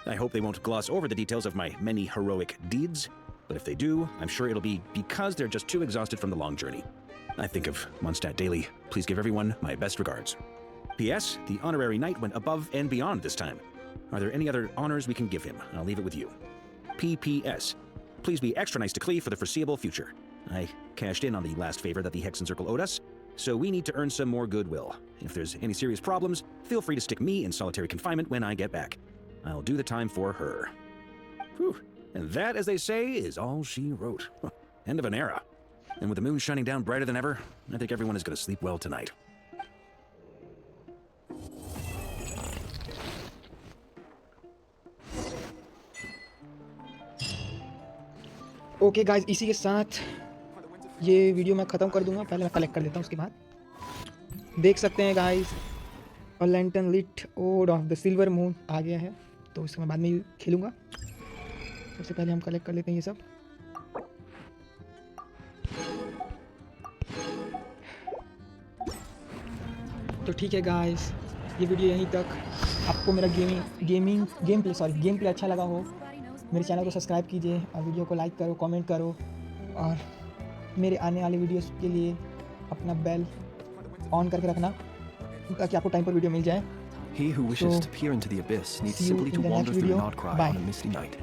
I hope they won't gloss over the details of my many heroic deeds. But if they do, I'm sure it'll be because they're just too exhausted from the long journey. I think of Mondstadt daily. Please give everyone my best regards. P.S. The honorary knight went above and beyond this time. Are there any other honors we can give him? I'll leave it with you. P.P.S. Please be extra nice to Klee for the foreseeable future. I cashed in on the last favor that the Hexen Circle owed us, so we need to earn some more goodwill. If there's any serious problems, feel free to stick me in solitary confinement when I get back. I'll do the time for her. Whew. And that, as they say, is all she wrote. End of an era. And with the moon shining down brighter than ever, I think everyone is going to sleep well tonight. Okay guys, इसी के साथ ये video मैं ख़त्म कर दूंगा। पहले मैं कलेक्ट कर लेता हूँ, उसके बाद देख सकते हैं गाइस और lantern lit ode of the silver moon आ गया है, तो इसको मैं बाद में खेलूँगा। सबसे पहले हम कलेक्ट कर लेते हैं ये सब। तो ठीक है गाइस, ये वीडियो यहीं तक। आपको मेरा गेम प्ले अच्छा लगा हो, मेरे चैनल को सब्सक्राइब कीजिए और वीडियो को लाइक करो, कमेंट करो, और मेरे आने वाले वीडियोस के लिए अपना बेल ऑन करके रखना ताकि आपको टाइम पर वीडियो मिल जाए। He who wishes to peer into the abyss needs see you simply in to the next wander through video. Nodcry Bye. on a misty night.